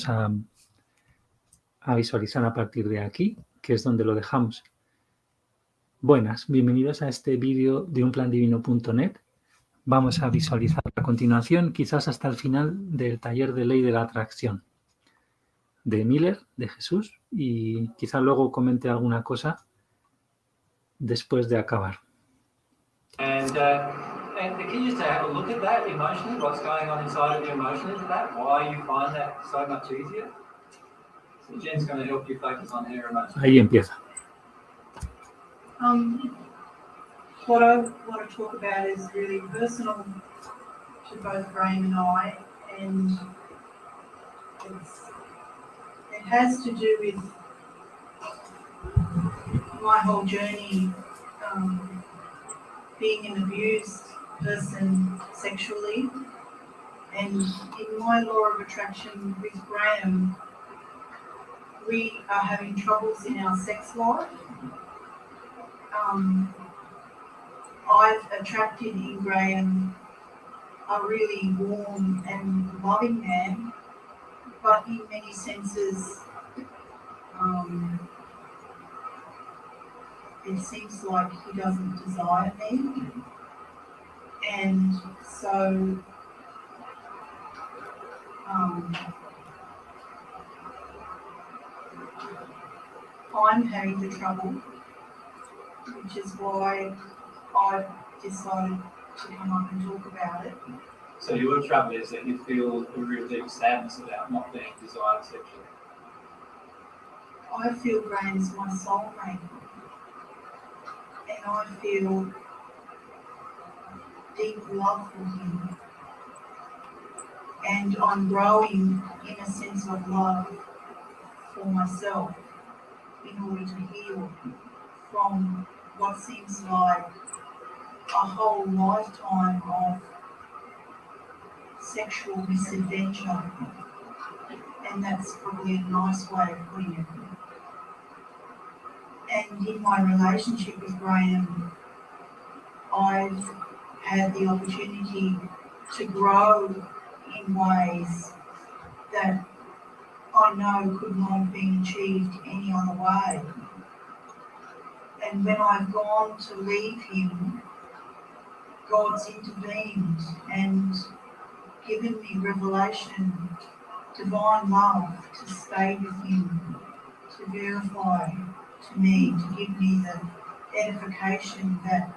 a visualizar a partir de aquí, que es donde lo dejamos. Buenas, bienvenidos a este vídeo de unplandivino.net. Vamos a visualizar a continuación, quizás hasta el final del taller de ley de la atracción de Miller, de Jesús, y quizás luego comente alguna cosa después de acabar. And the key is to have a look at that emotionally, what's going on inside of you emotionally with that, why you find that so much easier. So Jen's going to help you focus on her emotions. Ahí empieza. What I want to talk about is really personal to both Graham and I, and it has to do with my whole journey, being an abused person sexually, and in my law of attraction with Graham, we are having troubles in our sex life. I've attracted in Graham a really warm and loving man, but in many senses, it seems like he doesn't desire me. And so I'm having the trouble, which is why I've decided to come up and talk about it. So your trouble is that you feel a real deep sadness about not being desired sexually. I feel Graham's my soulmate, and I feel deep love for him, and I'm growing in a sense of love for myself in order to heal from what seems like a whole lifetime of sexual misadventure, and that's probably a nice way of putting it. And in my relationship with Graham, I've had the opportunity to grow in ways that I know could not have been achieved any other way. And when I've gone to leave him, God's intervened and given me revelation, divine love to stay with him, to verify to me, to give me the edification that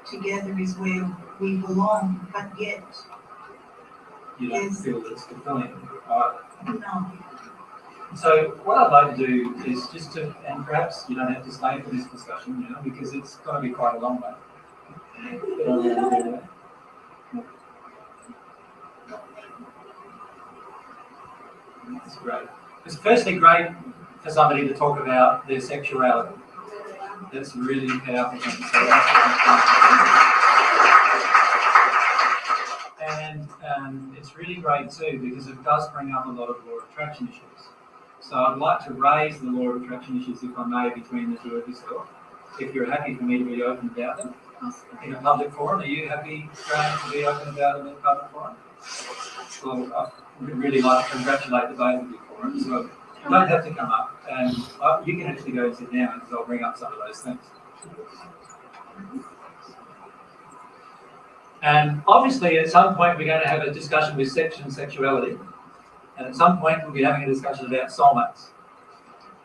together is where we belong, but yet You don't feel it's fulfilling, right? No. So what I'd like to do is just to, and perhaps you don't have to stay for this discussion, you know, because it's going to be quite a long one. That's great. It's firstly great for somebody to talk about their sexuality. That's really powerful. And it's really great too because it does bring up a lot of law of attraction issues. So I'd like to raise the law of attraction issues, if I may, between the two of yourself. If you're happy for me to be open about them in a public forum, are you happy, Graham, to be open about them in a public forum? Well, I would really like to congratulate the both of you for it. So you don't have to come up, and you can actually go and sit down because I'll bring up some of those things. And obviously, at some point, we're going to have a discussion with sex and sexuality. And at some point, we'll be having a discussion about soulmates.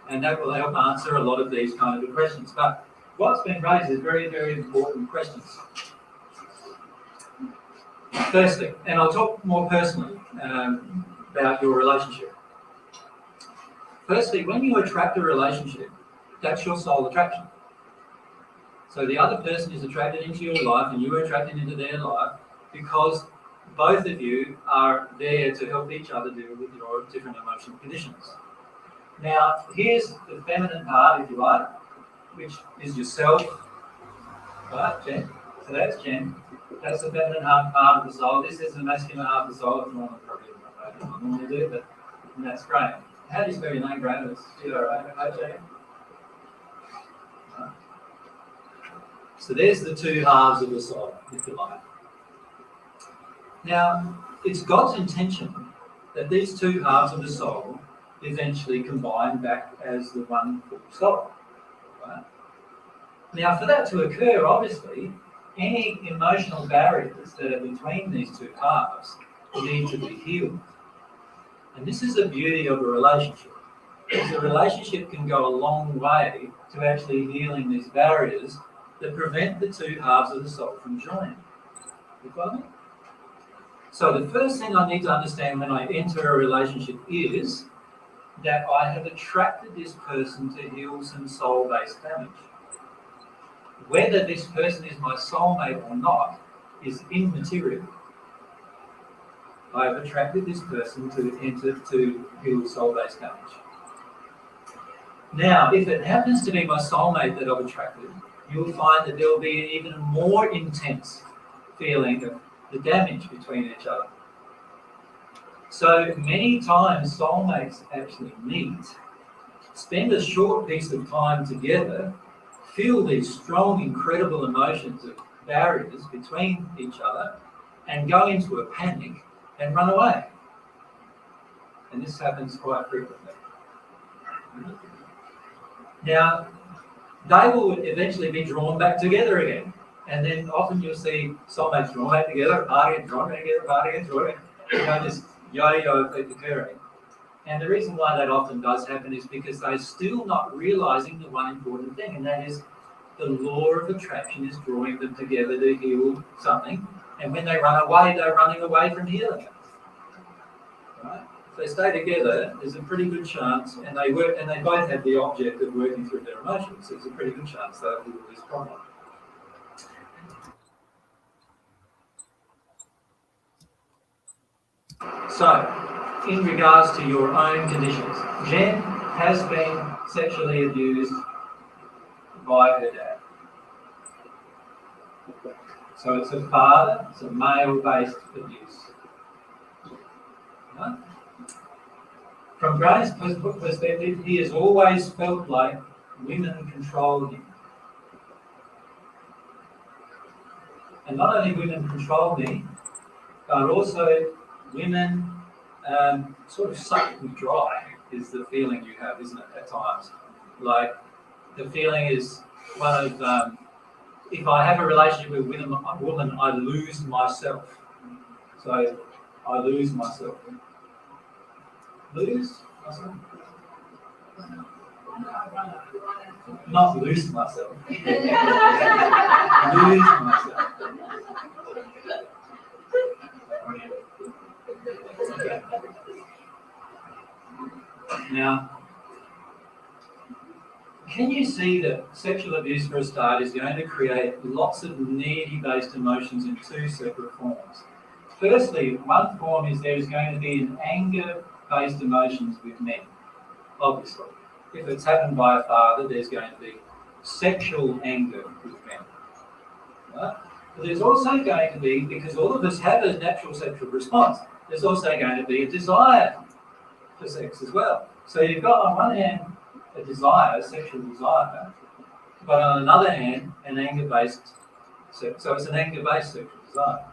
And that will help answer a lot of these kind of questions. But what's been raised is very, very important questions. Firstly, and I'll talk more personally about your relationship. Firstly, when you attract a relationship, that's your soul attraction. So the other person is attracted into your life and you're attracted into their life because both of you are there to help each other deal with your different emotional conditions. Now, here's the feminine part, if you like, which is yourself. Right, Jen? So that's Jen. That's the feminine part of the soul. This is the masculine half of the soul. It's normally probably what I normally do, but that's great. How do you spell your name, Graham? It's G-R-A-H-A-M. So there's the two halves of the soul, if you like. Now, it's God's intention that these two halves of the soul eventually combine back as the one full soul. Right? Now, for that to occur, obviously, any emotional barriers that are between these two halves need to be healed. And this is the beauty of a relationship. Because a relationship can go a long way to actually healing these barriers that prevent the two halves of the soul from joining. You follow me? So the first thing I need to understand when I enter a relationship is that I have attracted this person to heal some soul-based damage. Whether this person is my soulmate or not is immaterial. I have attracted this person to heal soul-based damage. Now, if it happens to be my soulmate that I've attracted, you'll find that there will be an even more intense feeling of the damage between each other. So many times soulmates actually meet, spend a short piece of time together, feel these strong, incredible emotions of barriers between each other, and go into a panic and run away. And this happens quite frequently. Now, they will eventually be drawn back together again. And then often you'll see soulmates drawn back together, party and drawn back together, party and drawn back together. This yo-yo effect occurring. And the reason why that often does happen is because they're still not realizing the one important thing, and that is the law of attraction is drawing them together to heal something. And when they run away, they're running away from healing it. Right? If they stay together, there's a pretty good chance, and they work, and they both have the object of working through their emotions. So there's a pretty good chance they'll heal this problem. So, in regards to your own conditions, Jen has been sexually abused by her dad. So it's a father, it's a male-based abuse. Right? From Graham's perspective, he has always felt like women control him. And not only women control me, but also women sort of suck me dry is the feeling you have, isn't it, at times? Like, the feeling is one of, if I have a relationship with a woman, I lose myself. So, I lose myself. Lose myself? Not lose myself. Lose myself. Okay. Now, can you see that sexual abuse for a start is going to create lots of needy-based emotions in two separate forms? Firstly, one form is there is going to be an anger-based emotions with men, obviously. If it's happened by a father, there's going to be sexual anger with men. Right? But there's also going to be, because all of us have a natural sexual response, there's also going to be a desire for sex as well. So you've got on one hand a desire, a sexual desire, but on another hand an anger-based sex. So it's an anger-based sexual desire.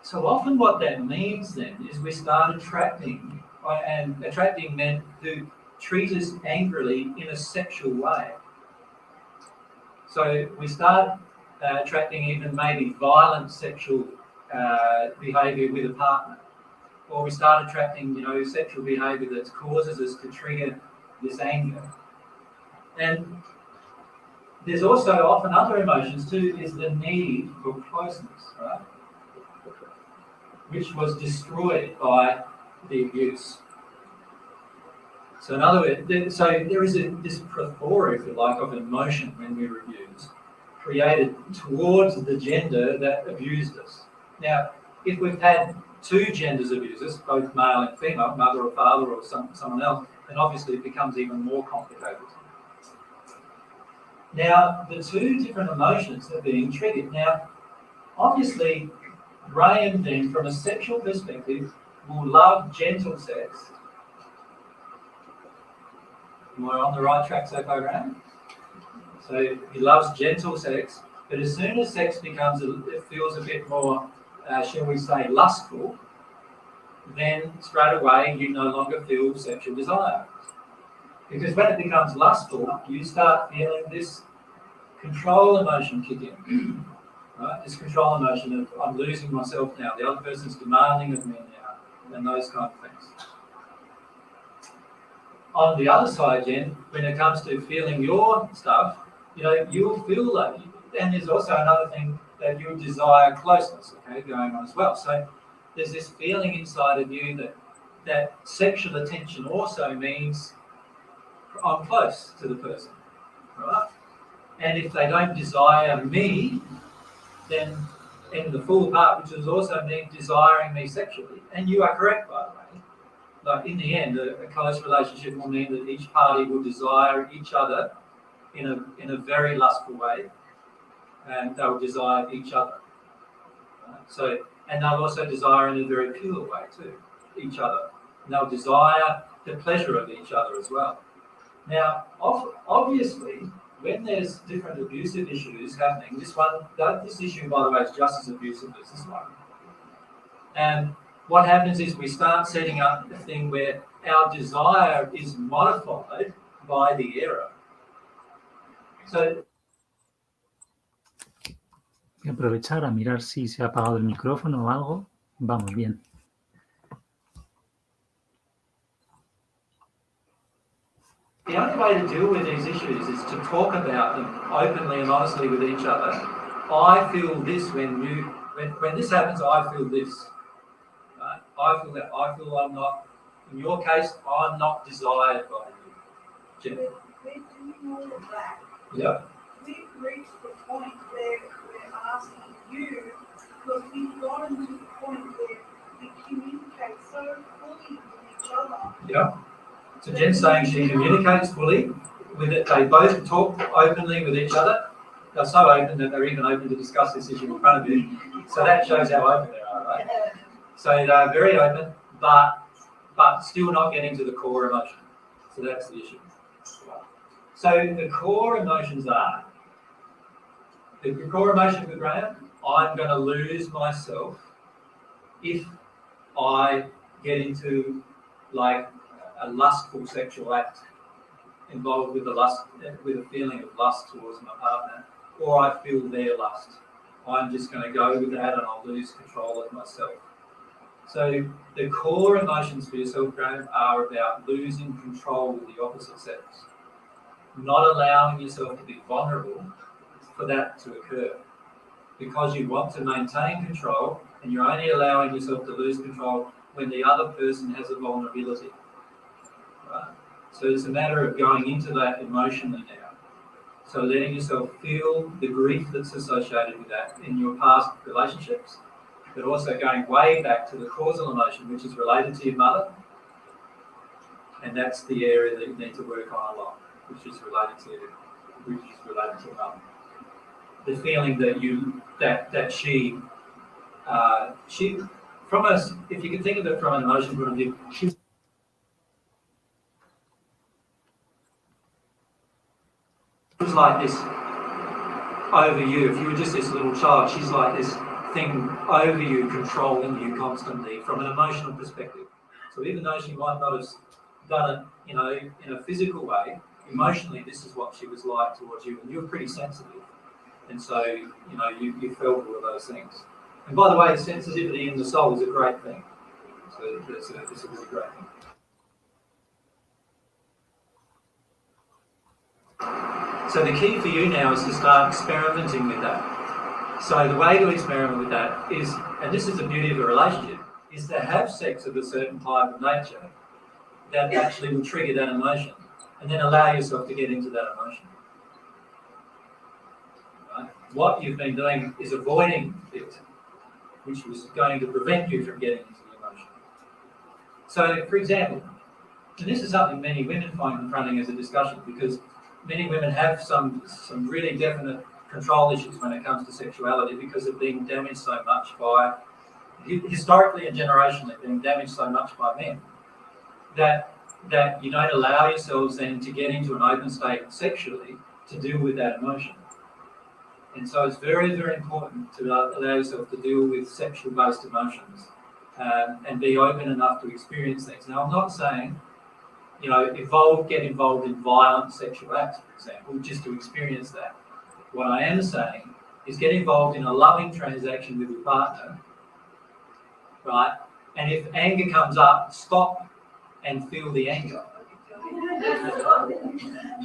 So often what that means then is we start attracting men who treat us angrily in a sexual way. So we start attracting even maybe violent sexual behaviour with a partner, or we start attracting, sexual behaviour that causes us to trigger this anger. And there's also often other emotions too, is the need for closeness, right? Which was destroyed by the abuse. So in other words, there is this plethora, if you like, of emotion when we were abused, created towards the gender that abused us. Now, if we've had two genders abuse us, both male and female, mother or father or someone else, then obviously it becomes even more complicated. Now, the two different emotions are being triggered. Now, obviously, Graham then, from a sexual perspective, will love gentle sex. Am I on the right track so far, Graham? So he loves gentle sex, but as soon as sex becomes, it feels a bit more, shall we say, lustful, then straight away you no longer feel sexual desire. Because when it becomes lustful, you start feeling this control emotion kick in. Right? This control emotion of I'm losing myself now, the other person's demanding of me now, and those kind of things. On the other side, Jen, when it comes to feeling your stuff, you'll feel like, and there's also another thing that you desire closeness, okay, going on as well. So there's this feeling inside of you that sexual attention also means I'm close to the person, right? And if they don't desire me, then in the full part, which is also me desiring me sexually, and you are correct, by the way, like in the end, a close relationship will mean that each party will desire each other in a very lustful way, and they'll desire each other. Right? And they'll also desire in a very pure way too, each other. And they'll desire the pleasure of each other as well. Now, obviously, when there's different abusive issues happening, this issue, by the way, is just as abusive as this one. And what happens is we start setting up a thing where our desire is modified by the error. So, voy a aprovechar a mirar si se ha apagado el micrófono o algo. Vamos bien. the only way to deal with these issues is to talk about them openly and honestly with each other. I feel this when this happens, I feel this. Right? I feel that. I feel I'm not, in your case, I'm not desired by you. Jen? We're doing all of that. Yeah. We've reached the point where we're asking you, because we've gotten to the point where we communicate so fully with each other. Yeah. So Jen's saying she communicates fully with it. They both talk openly with each other. They're so open that they're even open to discuss this issue in front of you. So that shows how open they are, right? So they're very open, but still not getting to the core emotion. So that's the issue. So the core emotions are, the core emotion for Graham, I'm going to lose myself if I get into like a lustful sexual act involved with a feeling of lust towards my partner, or I feel their lust. I'm just going to go with that and I'll lose control of myself. So the core emotions for yourself, Graham, are about losing control with the opposite sex, not allowing yourself to be vulnerable for that to occur, because you want to maintain control, and you're only allowing yourself to lose control when the other person has a vulnerability. Right? So it's a matter of going into that emotionally now. So letting yourself feel the grief that's associated with that in your past relationships, but also going way back to the causal emotion, which is related to your mother. And that's the area that you need to work on a lot, which is related to your mum. The feeling that she from us, if you can think of it from an emotion point of view, she's like this over you. If you were just this little child, she's like this thing over you, controlling you constantly from an emotional perspective. So even though she might not have done it, in a physical way, emotionally, this is what she was like towards you, and you were pretty sensitive. And so, you felt all of those things. And by the way, sensitivity in the soul is a great thing. So it's a really great thing. So the key for you now is to start experimenting with that. So the way to experiment with that is, and this is the beauty of a relationship, is to have sex of a certain type of nature that actually will trigger that emotion, and then allow yourself to get into that emotion. Right? What you've been doing is avoiding it, which was going to prevent you from getting into the emotion. So, for example, and this is something many women find confronting as a discussion, because many women have some really definite control issues when it comes to sexuality, because of being damaged so much by, historically and generationally, being damaged so much by men, that you don't allow yourselves then to get into an open state sexually to deal with that emotion. And so it's very, very important to allow yourself to deal with sexual-based emotions and be open enough to experience things. Now, I'm not saying, get involved in violent sexual acts, for example, just to experience that. What I am saying is get involved in a loving transaction with your partner, right? And if anger comes up, stop and feel the anger.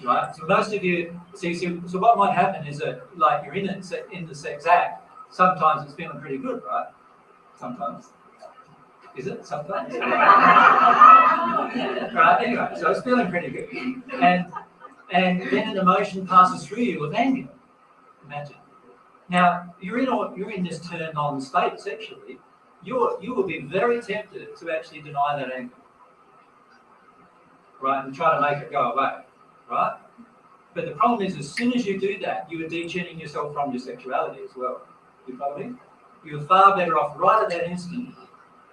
Right? So most of you, so what might happen is that, like, you're in the sex act, sometimes it's feeling pretty good, right? Sometimes. Is it? Sometimes? Right, anyway, so it's feeling pretty good. And then an emotion passes through you of anger. Imagine. Now, you're in this turn on state sexually. You will be very tempted to actually deny that anger. Right, and try to make it go away, right? But the problem is, as soon as you do that, you are detuning yourself from your sexuality as well. You follow me? You're far better off right at that instant,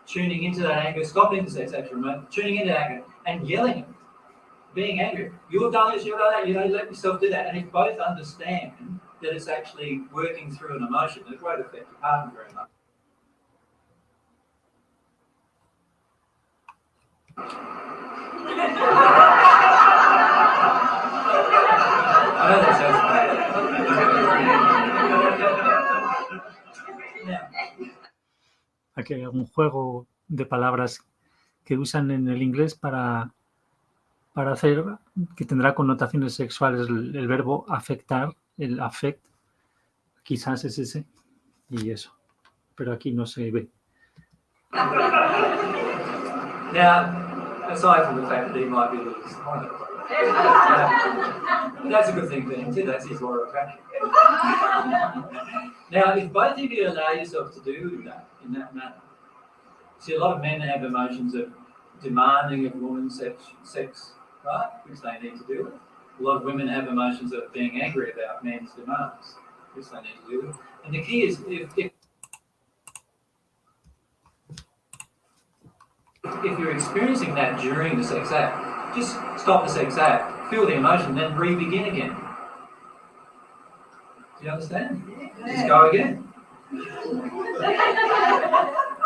tuning into that anger, stopping the sex act for a moment, tuning into anger, and yelling it, being angry. You've done this, you've done that, let yourself do that. And if both understand that it's actually working through an emotion, it won't affect your partner very much. I know that sounds Aquí hay algún juego de palabras que usan en el inglés para hacer, que tendrá connotaciones sexuales, el verbo afectar, el affect, quizás es ese, y eso. Pero aquí no se ve. Now, aside from the fact that he might be a little disappointed, that's a good thing for him too. That's his law of attraction. Now, if both of you allow yourself to do that in that manner, see, a lot of men have emotions of demanding of women's sex, right, which they need to deal with. A lot of women have emotions of being angry about men's demands, which they need to deal with. And the key is, if you're experiencing that during the sex act, just stop the sex act, feel the emotion, then re-begin again. Do you understand? Just go again.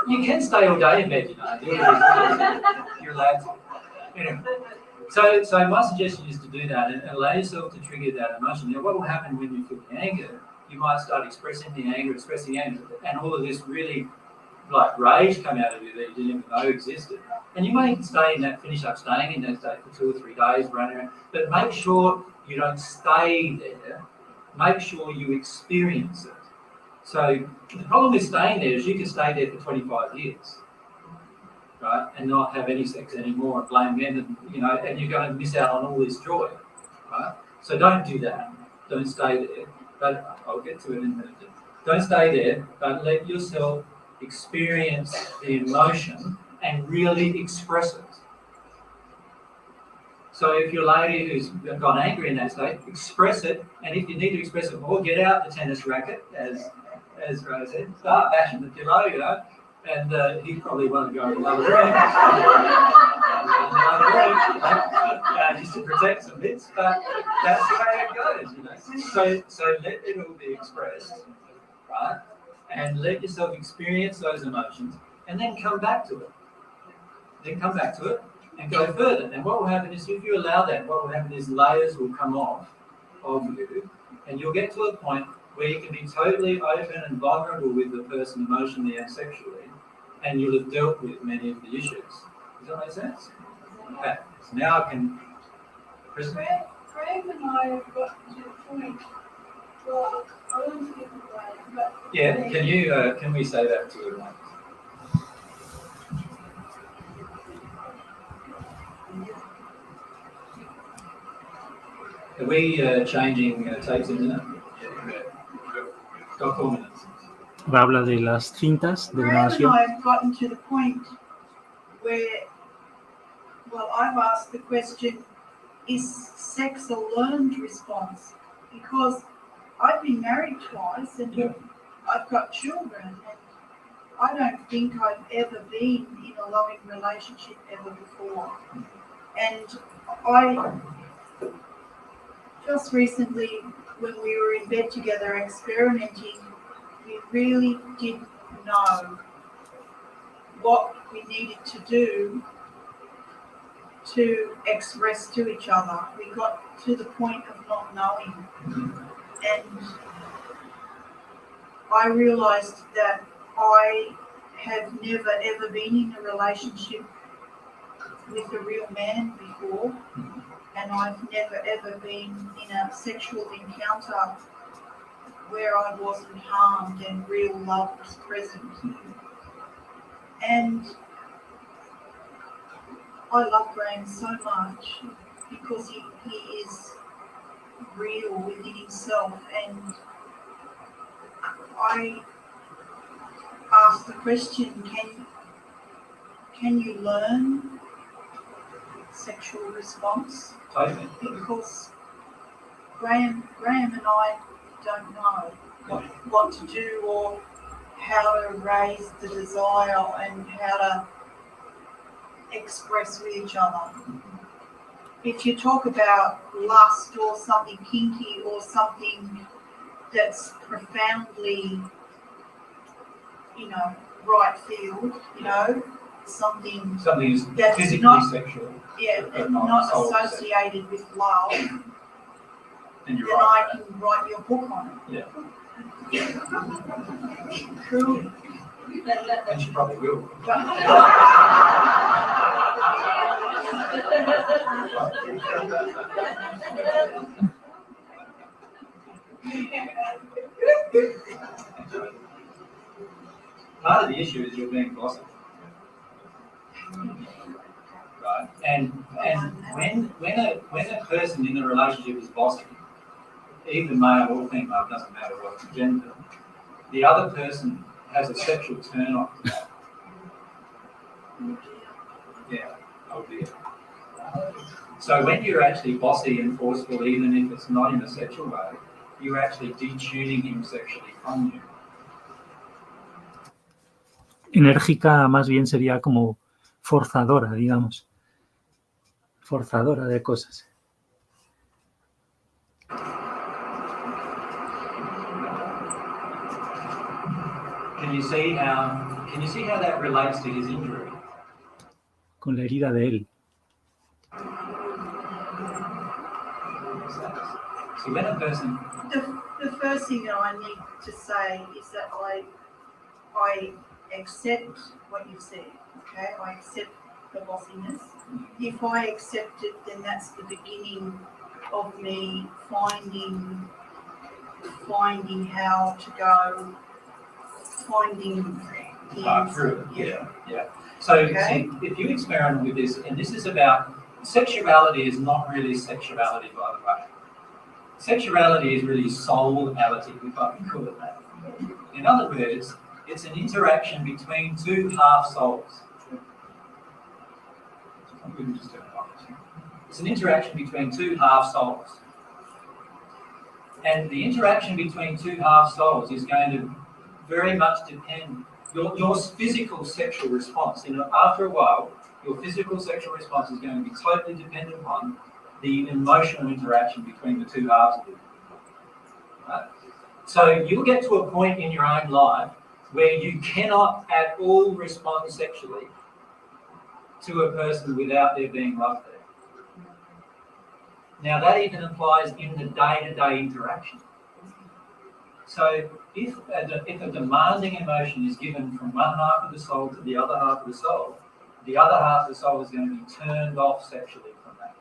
You can stay all day in bed, You're allowed to. Anyway, so my suggestion is to do that and allow yourself to trigger that emotion. Now, what will happen when you feel the anger? You might start expressing the anger, and all of this really, like, rage come out of you that you didn't even know existed. And you may finish up staying in that state for 2 or 3 days, running around, but make sure you don't stay there. Make sure you experience it. So the problem with staying there is you can stay there for 25 years, right, and not have any sex anymore and blame men, and you're going to miss out on all this joy, right? So don't do that. Don't stay there. But I'll get to it in a minute. Don't stay there, but let yourself experience the emotion and really express it. So if you're a lady who's gone angry in that state, express it, and if you need to express it more, get out the tennis racket, as Ray said, start bashing the pillow, and he'd probably want to go in another room, just to protect some bits, but that's the way it goes, So let it all be expressed, right? And let yourself experience those emotions, and then come back to it. And go further. And what will happen is, if you allow that, what will happen is layers will come off of you, and you'll get to a point where you can be totally open and vulnerable with the person emotionally and sexually, and you'll have dealt with many of the issues. Does that make sense? Okay. So now I can... Craig and I have got to the point. Well, I want to get away, but... Yeah, can we say that to everyone? Are we changing tapes in there? Got 4 minutes. Habla de las cintas de Graham and grabación. I have gotten to the point where, I've asked the question, is sex a learned response? Because I've been married twice and I've got children, and I don't think I've ever been in a loving relationship ever before. And I just recently, when we were in bed together experimenting, we really didn't know what we needed to do to express to each other. We got to the point of not knowing. And I realised that I have never ever been in a relationship with a real man before, and I've never ever been in a sexual encounter where I wasn't harmed and real love was present. And I love Graham so much because he is real within himself, and I asked the question, can you learn sexual response? Totally. Because Graham and I don't know what to do or how to raise the desire and how to express with each other. If you talk about lust or something kinky or something that's profoundly, right field, something that's physically not sexual. Yeah, but not soul associated with love, And then you're I right. can write your book on it. Yeah. Cool. And she probably will. Part of the issue is you're being bossy. Right? And when a person in a relationship is bossy, either male or female, doesn't matter what gender, the other person has a sexual turn on to that. Yeah, oh dear. So when you're actually bossy and forceful, even if it's not in a sexual way, you're actually detuning him sexually from you. Enérgica más bien sería como forzadora, digamos. Forzadora de cosas. Can you see how that relates to his injury? Con la herida de él. So when a person... The first thing that I need to say is that I accept what you've said, okay? I accept the bossiness. If I accept it, then that's the beginning of me finding how to go, finding the through it. Yeah. So Okay. see, if you experiment with this, and this is about, sexuality is not really sexuality, by the way. Sexuality is really soulality, if I can call it that. In other words, it's an interaction between two half souls. It's an interaction between two half souls. And the interaction between two half souls is going to very much depend, your physical sexual response, after a while, your physical sexual response is going to be totally dependent upon the emotional interaction between the two halves of you. Right? So you'll get to a point in your own life where you cannot at all respond sexually to a person without there being love there. Now that even applies in the day-to-day interaction. So if a demanding emotion is given from one half of the soul to the other half of the soul of the soul is going to be turned off sexually from that.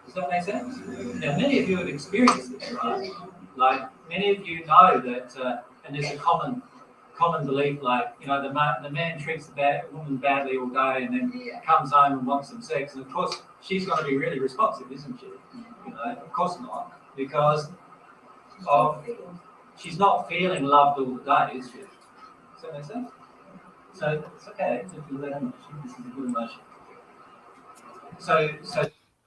Does that make sense? Now many of you have experienced this, right? Like many of you know that, and there's a common belief, like the man treats the woman badly all day, and then comes home and wants some sex, and of course she's going to be really responsive, isn't she? Of course not, because she's not feeling loved all the day, is she? Does that make sense? So it's okay to feel that emotion. This is a good emotion. So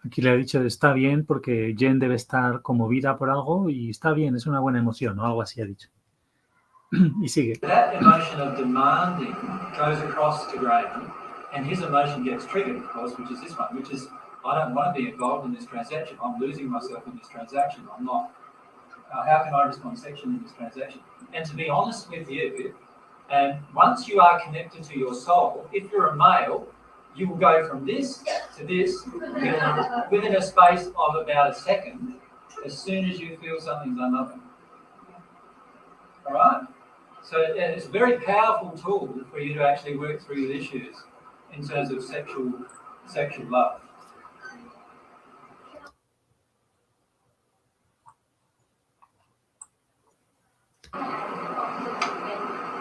Aquí le ha dicho, está bien porque Jen debe estar conmovida por algo y está bien, es una buena emoción o algo así ha dicho. Y sigue. That emotion of demanding goes across to Graham, and his emotion gets triggered, of course, which is this one, which is, I don't want to be involved in this transaction. I'm losing myself in this transaction. I'm not. How can I respond sexually in this transaction? And to be honest with you, And once you are connected to your soul, if you're a male, you will go from this to this within a space of about a second, as soon as you feel something's unloving. All right? So it's a very powerful tool for you to actually work through your issues in terms of sexual love.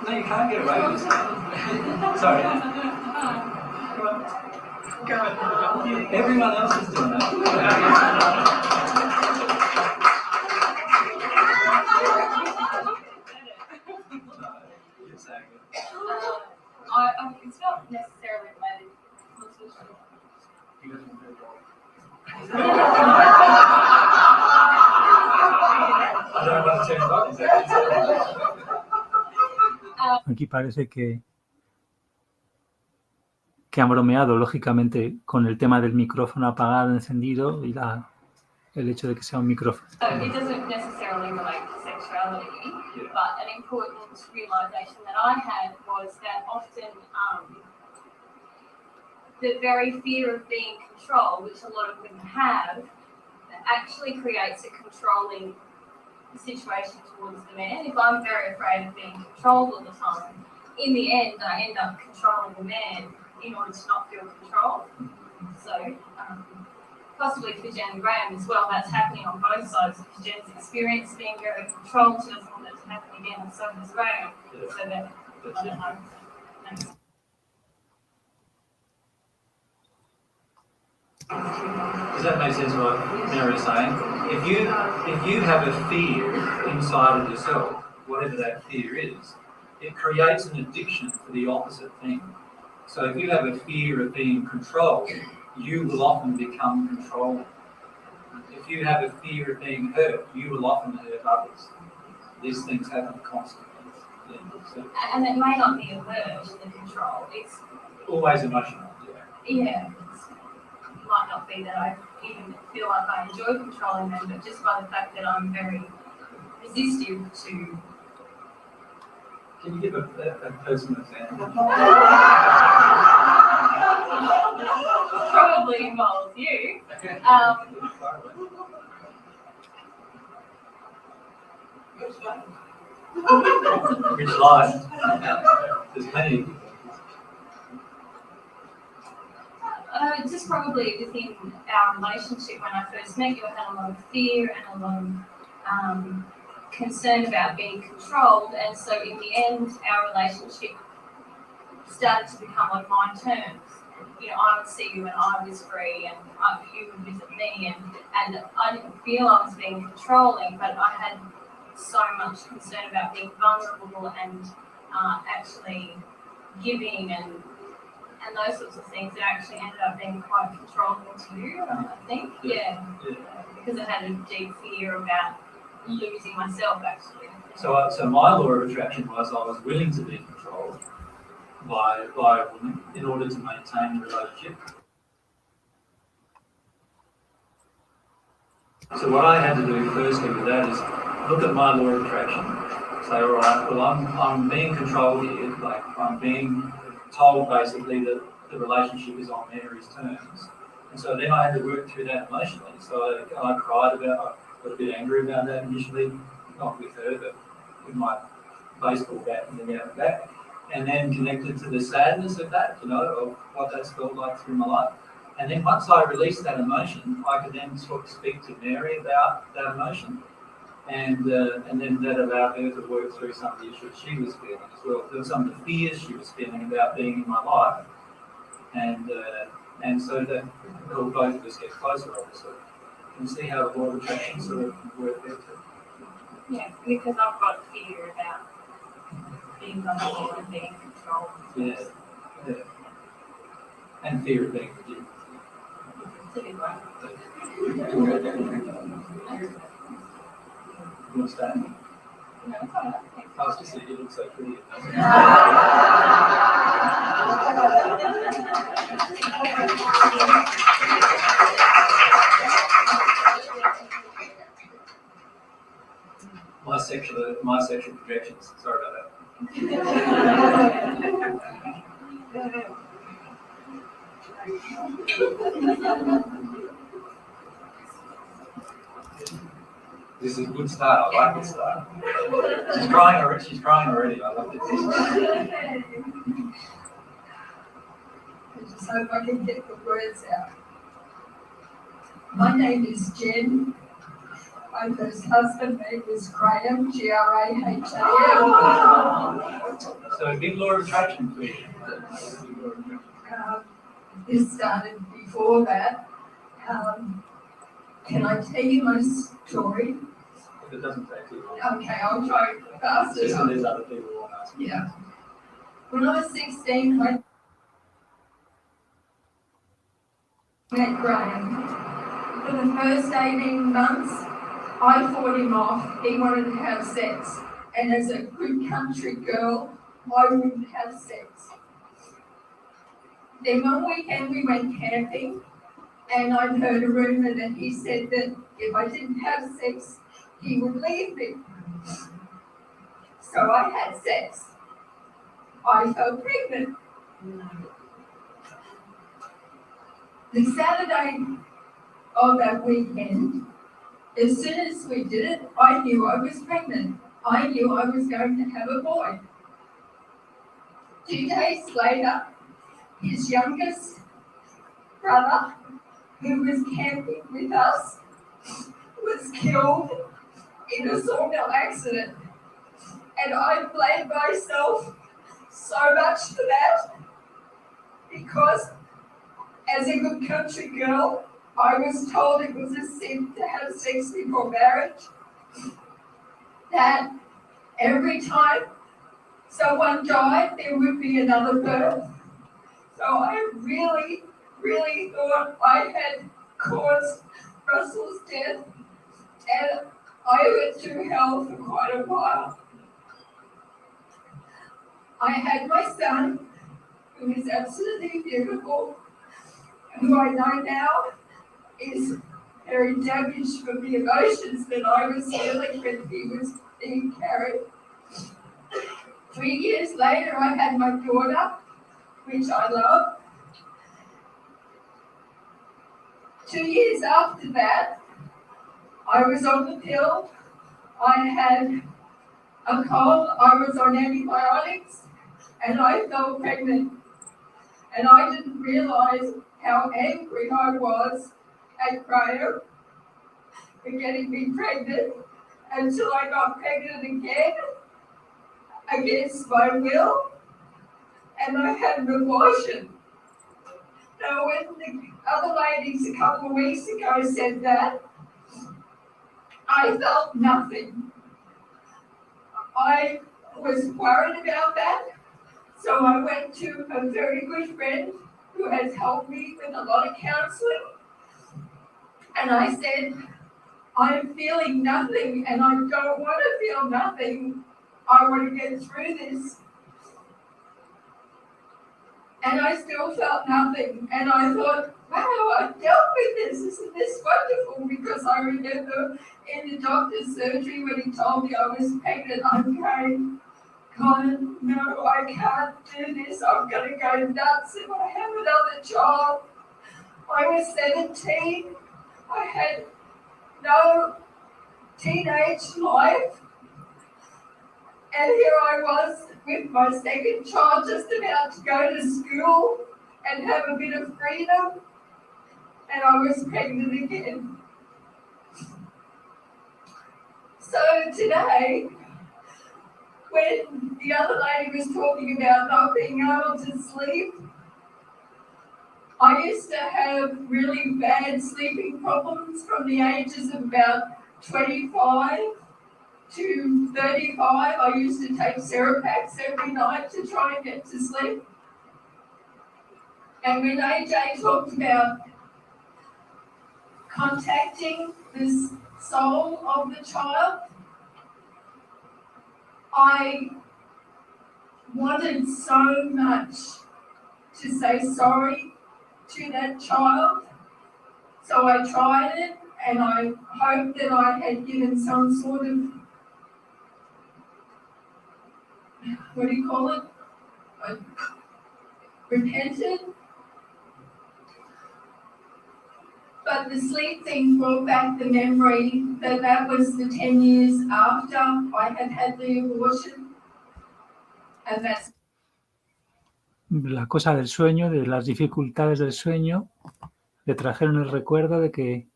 No, you can't get away with this. Sorry. Everyone else is doing that. It's not necessarily related. I don't want to turn buttons. Aquí parece que han bromeado, lógicamente, con el tema del micrófono apagado, encendido y el hecho de que sea un micrófono. So it doesn't necessarily relate to sexuality, but an important realization that I had was that often the very fear of being controlled, which a lot of women have, actually creates a controlling situation towards the man. If I'm very afraid of being controlled all the time, in the end, I end up controlling the man in order to not feel controlled. So, possibly for Jen Graham as well, that's happening on both sides. Because Jen's experienced being very controlled, she doesn't want that to happen again, and so does Graham. So that, I don't know. Thanks. Does that make sense what Mary is saying? If you have a fear inside of yourself, whatever that fear is, it creates an addiction for the opposite thing. So if you have a fear of being controlled, you will often become controlling. If you have a fear of being hurt, you will often hurt others. These things happen constantly. Yeah, so And it may not be aversion, the control. It's always emotional. it might not be that I even feel like I enjoy controlling them, but just by the fact that I'm very resistive to. Can you give a personal example? Probably involves you. Which line? There's plenty. Just probably within our relationship when I first met you, I had a lot of fear and a lot of concern about being controlled, and so in the end, our relationship started to become on my terms. You know, I would see you and I was free, and you would visit me, and I didn't feel I was being controlling, but I had so much concern about being vulnerable and actually giving and those sorts of things that actually ended up being quite controlling to you, I think. Yeah. Because I had a deep fear about losing myself, actually. So my law of attraction was I was willing to be controlled by a woman in order to maintain the relationship. So what I had to do firstly with that is look at my law of attraction. Say, all right, well I'm being controlled here, like I'm being told basically that the relationship is on Mary's terms. And so then I had to work through that emotionally. So I cried about, I got a bit angry about that initially, not with her, but with my baseball bat and then out the back. And then connected to the sadness of that, you know, of what that's felt like through my life. And then once I released that emotion, I could then speak to Mary about that emotion. And then that allowed her to work through some of the issues she was feeling as well. There were some of the fears she was feeling about being in my life. And so that both of us get closer, obviously. You can see how the law of attraction sort of worked there too. Yeah, because I've got fear about being vulnerable and being controlled. Yeah. And fear of being rejected. It's a big one. You want to stay? No, it's all right. I was just saying, you look so pretty. My sexual projections. Sorry about that. This is a good start. I like this start. She's crying already. She's crying already. I love it. I just hope I can get the words out. My name is Jen. My first husband name was Graham, Graham. So big law of attraction, please. This started before that. Can I tell you my story? If it doesn't take too long. Okay, I'll try faster. Just so there's other people who want to ask. Yeah. When I was 16, I met Graham. For the first 18 months, I fought him off. He wanted to have sex. And as a good country girl, I wouldn't have sex. Then one weekend we went camping, and I'd heard a rumour that he said that if I didn't have sex, he would leave me. So I had sex. I fell pregnant. The Saturday of that weekend, as soon as we did it, I knew I was pregnant. I knew I was going to have a boy. 2 days later, his youngest brother, who was camping with us, was killed in a sawmill accident. And I blame myself so much for that, because as a good country girl, I was told it was a sin to have sex before marriage, that every time someone died, there would be another birth. So I really, really thought I had caused Russell's death, and I went through hell for quite a while. I had my son, who is absolutely beautiful, who I know now is very damaged from the emotions that I was feeling when he was being carried. 3 years later, I had my daughter, which I love. 2 years after that, I was on the pill. I had a cold. I was on antibiotics, and I fell pregnant. And I didn't realize how angry I was at Graham for getting me pregnant until I got pregnant again against my will, and I had an abortion. Now, when the other ladies a couple of weeks ago said that, I felt nothing. I was worried about that, so I went to a very good friend who has helped me with a lot of counselling, and I said, I'm feeling nothing, and I don't want to feel nothing. I want to get through this. And I still felt nothing, and I thought, wow, I've dealt with this. Isn't this wonderful? Because I remember in the doctor's surgery when he told me I was pregnant, I'm going, God, no, I can't do this. I'm going to go nuts if I have another child. I was 17. I had no teenage life. And here I was with my second child, just about to go to school and have a bit of freedom. And I was pregnant again. So today, when the other lady was talking about not being able to sleep, I used to have really bad sleeping problems from the ages of about 25 to 35. I used to take Serapaks every night to try and get to sleep. And when AJ talked about contacting the soul of the child, I wanted so much to say sorry to that child. So I tried it, and I hoped that I had given some sort of what do you call it? I repented. But the sleep thing brought back the memory that was the 10 years after I had the abortion. And that's La cosa del sueño, de las dificultades del sueño, le trajeron el recuerdo de que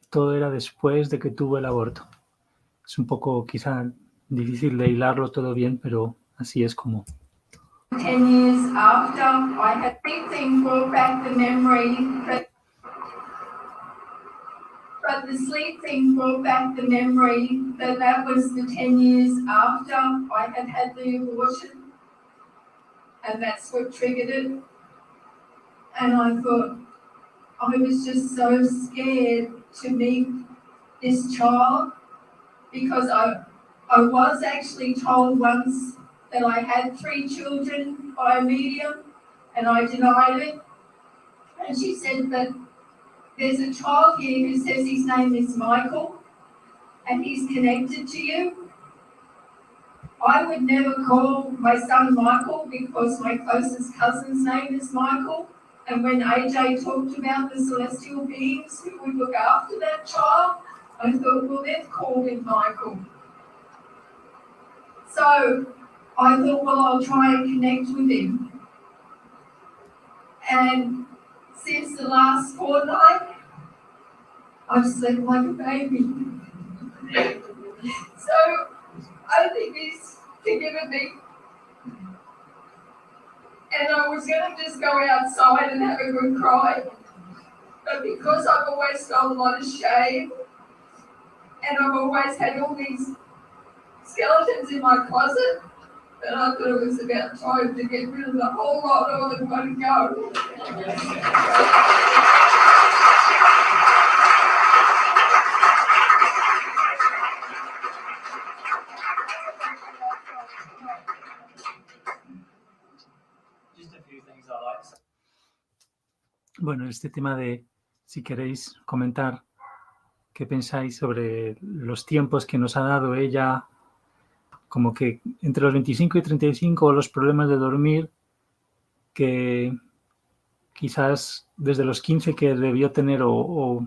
todo era después de que tuvo el aborto. Es un poco quizá difícil de hilarlo todo bien, pero así es como. 10 years after I had sleep thing brought back the memory. But the sleep thing brought back the memory that was the 10 years after I had the abortion. And that's what triggered it. And I thought, I was just so scared to meet this child because I was actually told once that I had 3 children by a medium and I denied it. And she said that there's a child here who says his name is Michael and he's connected to you. I would never call my son Michael because my closest cousin's name is Michael. And when AJ talked about the celestial beings who would look after that child, I thought, well, they've called him Michael. So I thought, well, I'll try and connect with him. And since the last fortnight, I've slept like a baby. So I think he's forgiven me. And I was going to just go outside and have a good cry. But because I've always felt a lot of shame, and I've always had all these skeletons in my closet, that I thought it was about time to get rid of the whole lot all in one go. Bueno, este tema de, si queréis comentar qué pensáis sobre los tiempos que nos ha dado ella, como que entre los 25 y 35, los problemas de dormir, que quizás desde los 15 que debió tener o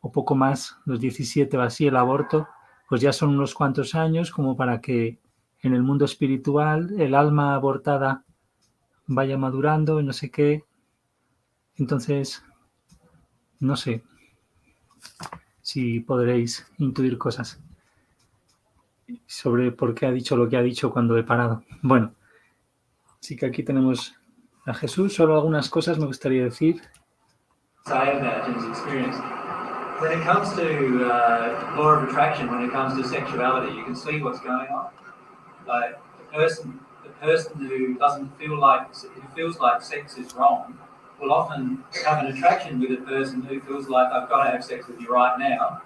poco más, los 17 o así, el aborto, pues ya son unos cuantos años como para que en el mundo espiritual el alma abortada vaya madurando y no sé qué. Entonces, no sé si podréis intuir cosas sobre por qué ha dicho lo que ha dicho cuando he parado. Bueno, sí que aquí tenemos a Jesús. Solo algunas cosas me gustaría decir. Say about his experience. When it comes to law of attraction, when it comes to sexuality, you can see what's going on. Like the person who doesn't feel like, who feels like sex is wrong, will often have an attraction with a person who feels like I've got to have sex with you right now,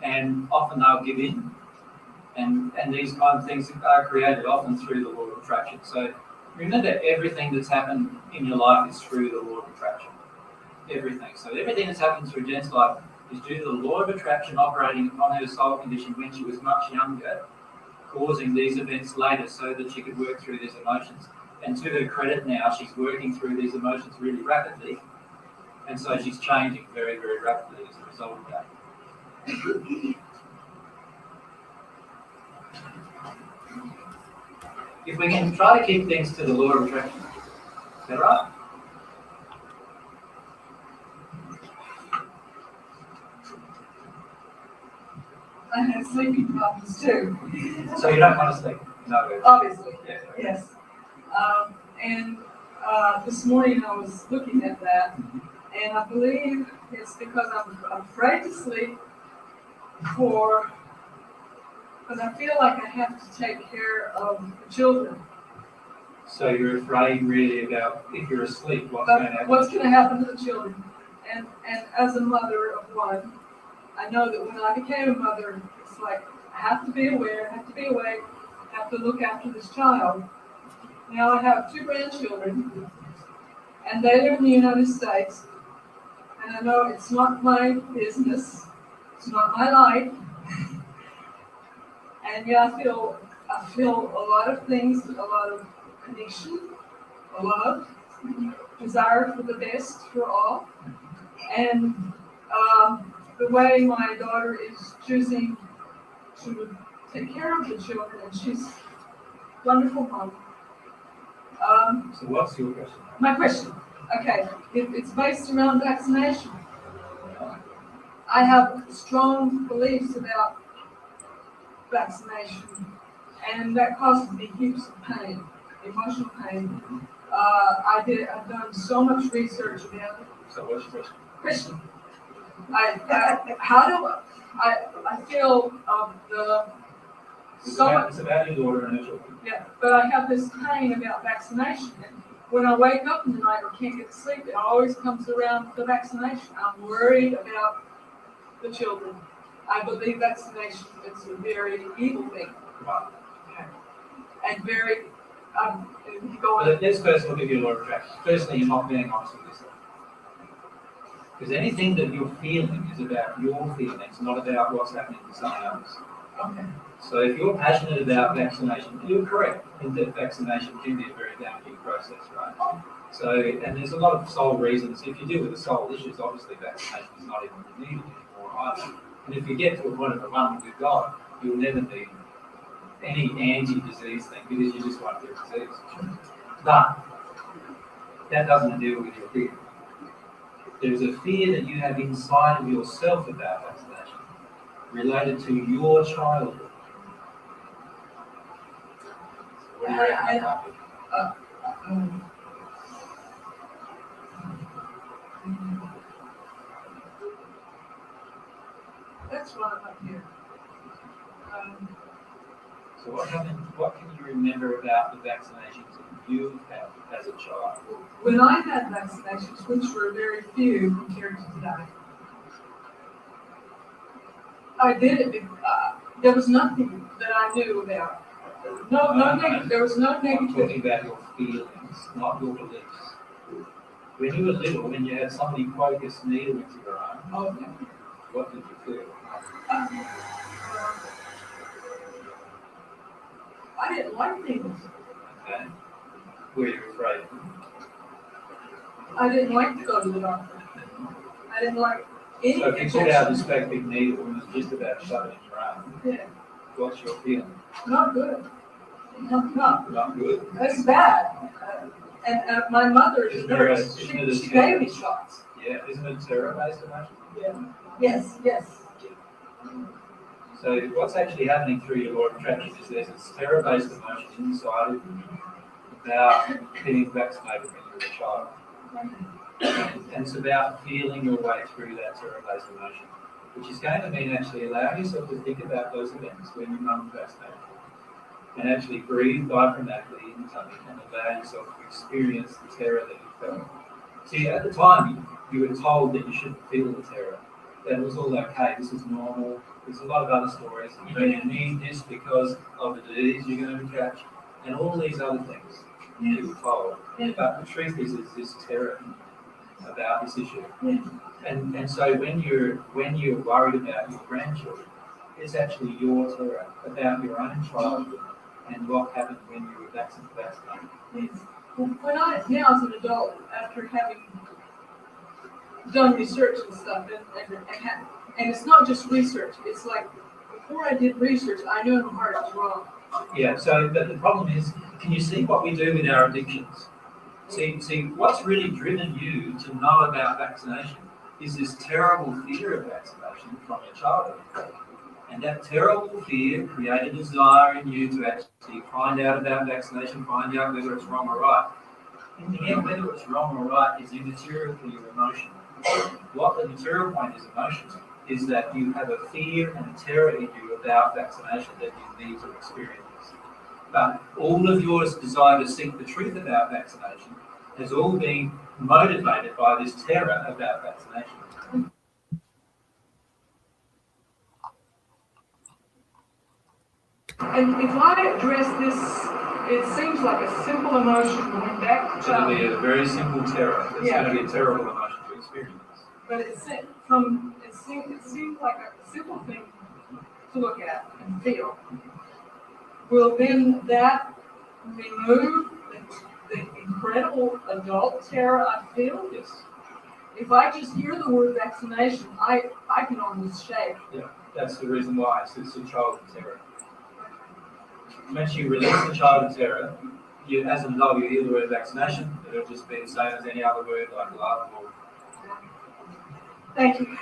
and often they'll give in. And these kind of things are created often through the law of attraction. So remember, everything that's happened in your life is through the law of attraction. Everything. So everything that's happened through Jen's life is due to the law of attraction operating on her soul condition when she was much younger, causing these events later so that she could work through these emotions. And to her credit now, she's working through these emotions really rapidly. And so she's changing very, very rapidly as a result of that. If we can try to keep things to the law of attraction, is that right? I have sleeping problems too. So you don't want to sleep? No. Obviously, Yeah. yes. And this morning I was looking at that, and I believe it's because I'm afraid to sleep because I feel like I have to take care of the children. So you're afraid really about if you're asleep, what's going to happen? What's going to happen to the children? And as a mother of one, I know that when I became a mother, it's like I have to be aware, have to be awake, have to look after this child. Now I have 2 grandchildren, and they live in the United States, and I know it's not my business, it's not my life, and yet I feel I feel a lot of things, a lot of connection, a love, desire for the best for all. And the way my daughter is choosing to take care of the children, and she's a wonderful mom. So what's your question? My question, okay, it's based around vaccination. I have strong beliefs about vaccination, and that causes me heaps of pain, emotional pain. I've done so much research about it. So what's your question? Question. I feel It's about your daughter and her children. yeah, but I have this pain about vaccination. And when I wake up in the night or can't get to sleep, it always comes around the vaccination. I'm worried about the children. I believe vaccination is a very evil thing. Right. And very, But let's first look at your law of attraction. Firstly, you're not being honest with yourself. Because anything that you're feeling is about your feelings, not about what's happening to someone else. okay. So if you're passionate about vaccination, you're correct in that vaccination can be a very damaging process, right? So, and there's a lot of soul reasons. If you deal with the soul issues, obviously vaccination is not even needed anymore either. And if you get to a point of a oneness with God, you'll never need any anti-disease thing because you just won't get disease. But that doesn't deal with your fear. There's a fear that you have inside of yourself about vaccination related to your childhood. What do you reckon about that? That's why I'm up here. So what happened? What can you remember about the vaccinations that you had as a child? When I had vaccinations, which were very few compared to today, I did it. There was nothing that I knew about. There was no I'm negative. talking about your feelings, not your beliefs. When you were little, when you had somebody poke a needle into your arm, Okay. what did you feel? I didn't like needles. Okay. Were you afraid? I didn't like to go to the doctor. I didn't like any So if you put out this great big needle and it's just about shoving in your arm, Yeah, what's your feeling? not good. No, Not good. that's bad. And my mother is a Isn't there a- nurse. isn't it a- She gave me shots. Yeah, isn't it terror-based emotion? Yeah. Yes. So what's actually happening through your law of attraction is there's this terror-based emotion inside of you about getting vaccinated when you were a child. And it's about feeling your way through that terror-based emotion, which is going to mean actually allowing yourself to think about those events when your mum was vaccinated. And actually breathe diaphragmatically in the tummy and allow yourself to experience the terror that you felt. See, at the time, you were told that you shouldn't feel the terror. That it was all okay, this is normal. There's a lot of other stories. You don't need this because of the disease you're going to catch, and all these other things you were told. But the truth is, there's this terror about this issue. And so when you're worried about your grandchildren, it's actually your terror about your own childhood and what happened when you were vaccinated. When now as an adult, after having done research and stuff, and it's not just research, it's like, before I did research, I knew in my heart it was wrong. Yeah, so but the problem is, can you see what we do with our addictions? See, what's really driven you to know about vaccination is this terrible fear of vaccination from your childhood. And that terrible fear created a desire in you to actually find out about vaccination, find out whether it's wrong or right. In the end, whether it's wrong or right is immaterial for your emotion. What the material point is emotions is that you have a fear and a terror in you about vaccination that you need to experience. But all of your desire to seek the truth about vaccination has all been motivated by this terror about vaccination. And if I address this, it seems like a simple emotion going back to It's going to be childhood. a very simple terror. It's Yeah. going to be a terrible emotion to experience. But it seemed like a simple thing to look at and feel. will then that remove the incredible adult terror I feel? Yes. If I just hear the word vaccination, I can almost shake. Yeah. That's the reason why it's a childhood terror. Once you release the childhood terror, you, as an adult, you hear the word vaccination, it'll just be the same as any other word like love or. Thank you.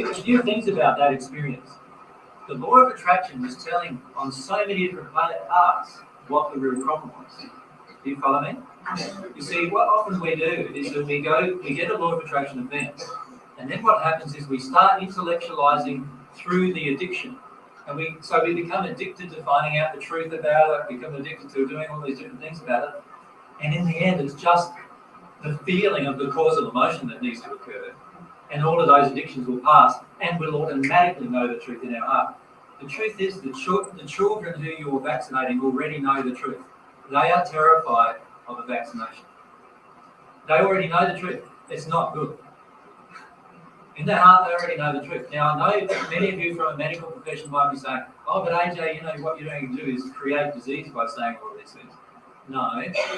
A few things about that experience. The law of attraction was telling on so many different parts what the real problem was. Do you follow me? You see, what often we do is that we get a law of attraction event, and then what happens is we start intellectualizing through the addiction. And we become addicted to finding out the truth about it, become addicted to doing all these different things about it. And in the end, it's just the feeling of the causal emotion that needs to occur. And all of those addictions will pass, and we'll automatically know the truth in our heart. The truth is the children who you're vaccinating already know the truth. They are terrified of a vaccination. They already know the truth. It's not good. In their heart, they already know the truth. Now, I know that many of you from a medical profession might be saying, oh, but AJ, you know, what you're going to do is create disease by saying all of these things. No,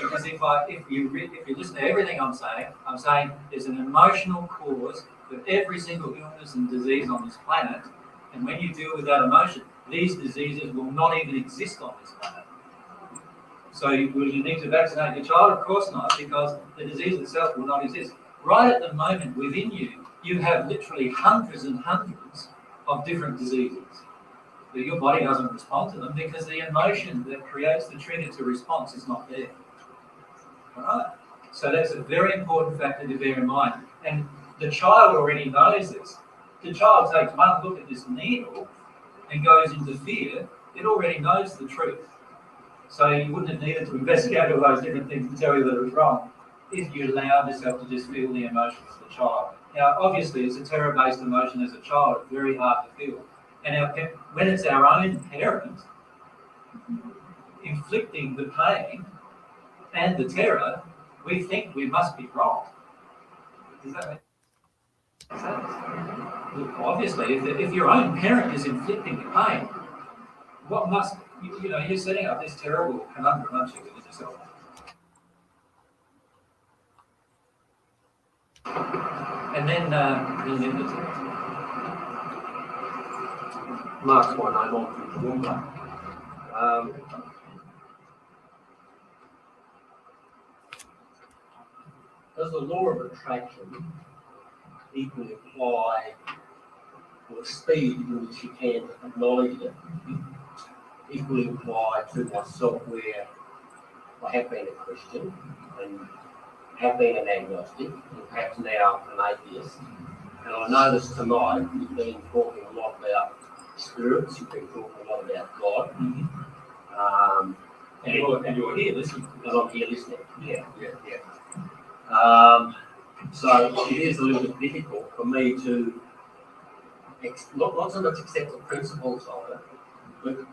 because if you listen to everything I'm saying there's an emotional cause for every single illness and disease on this planet, and when you deal with that emotion, these diseases will not even exist on this planet. So will you need to vaccinate your child? Of course not, because the disease itself will not exist. Right at the moment within you, you have literally hundreds and hundreds of different diseases. But your body doesn't respond to them because the emotion that creates the trigger to response is not there. All right? So that's a very important factor to bear in mind. And the child already knows this. The child takes one look at this needle and goes into fear. It already knows the truth. So you wouldn't have needed to investigate all those different things to tell you that it was wrong if you allowed yourself to just feel the emotions of the child. Now, obviously, it's a terror-based emotion as a child. It's very hard to feel. And when it's our own parent inflicting the pain and the terror, we think we must be wrong. Does that make sense? Look, obviously, if your own parent is inflicting the pain, what must, you're setting up this terrible conundrum, aren't you, with yourself? And then Mark's my name on from Toowoomba. Does the law of attraction equally apply, or the speed in which you can acknowledge it, equally apply to myself, where I have been a Christian and have been an agnostic, and perhaps now an atheist? And I noticed tonight you've been talking a lot about spirits, you've been talking a lot about God. Mm-hmm. And you're here listening. And I'm here listening. Yeah. So it is a little bit difficult for me to not so much accept the principles of it,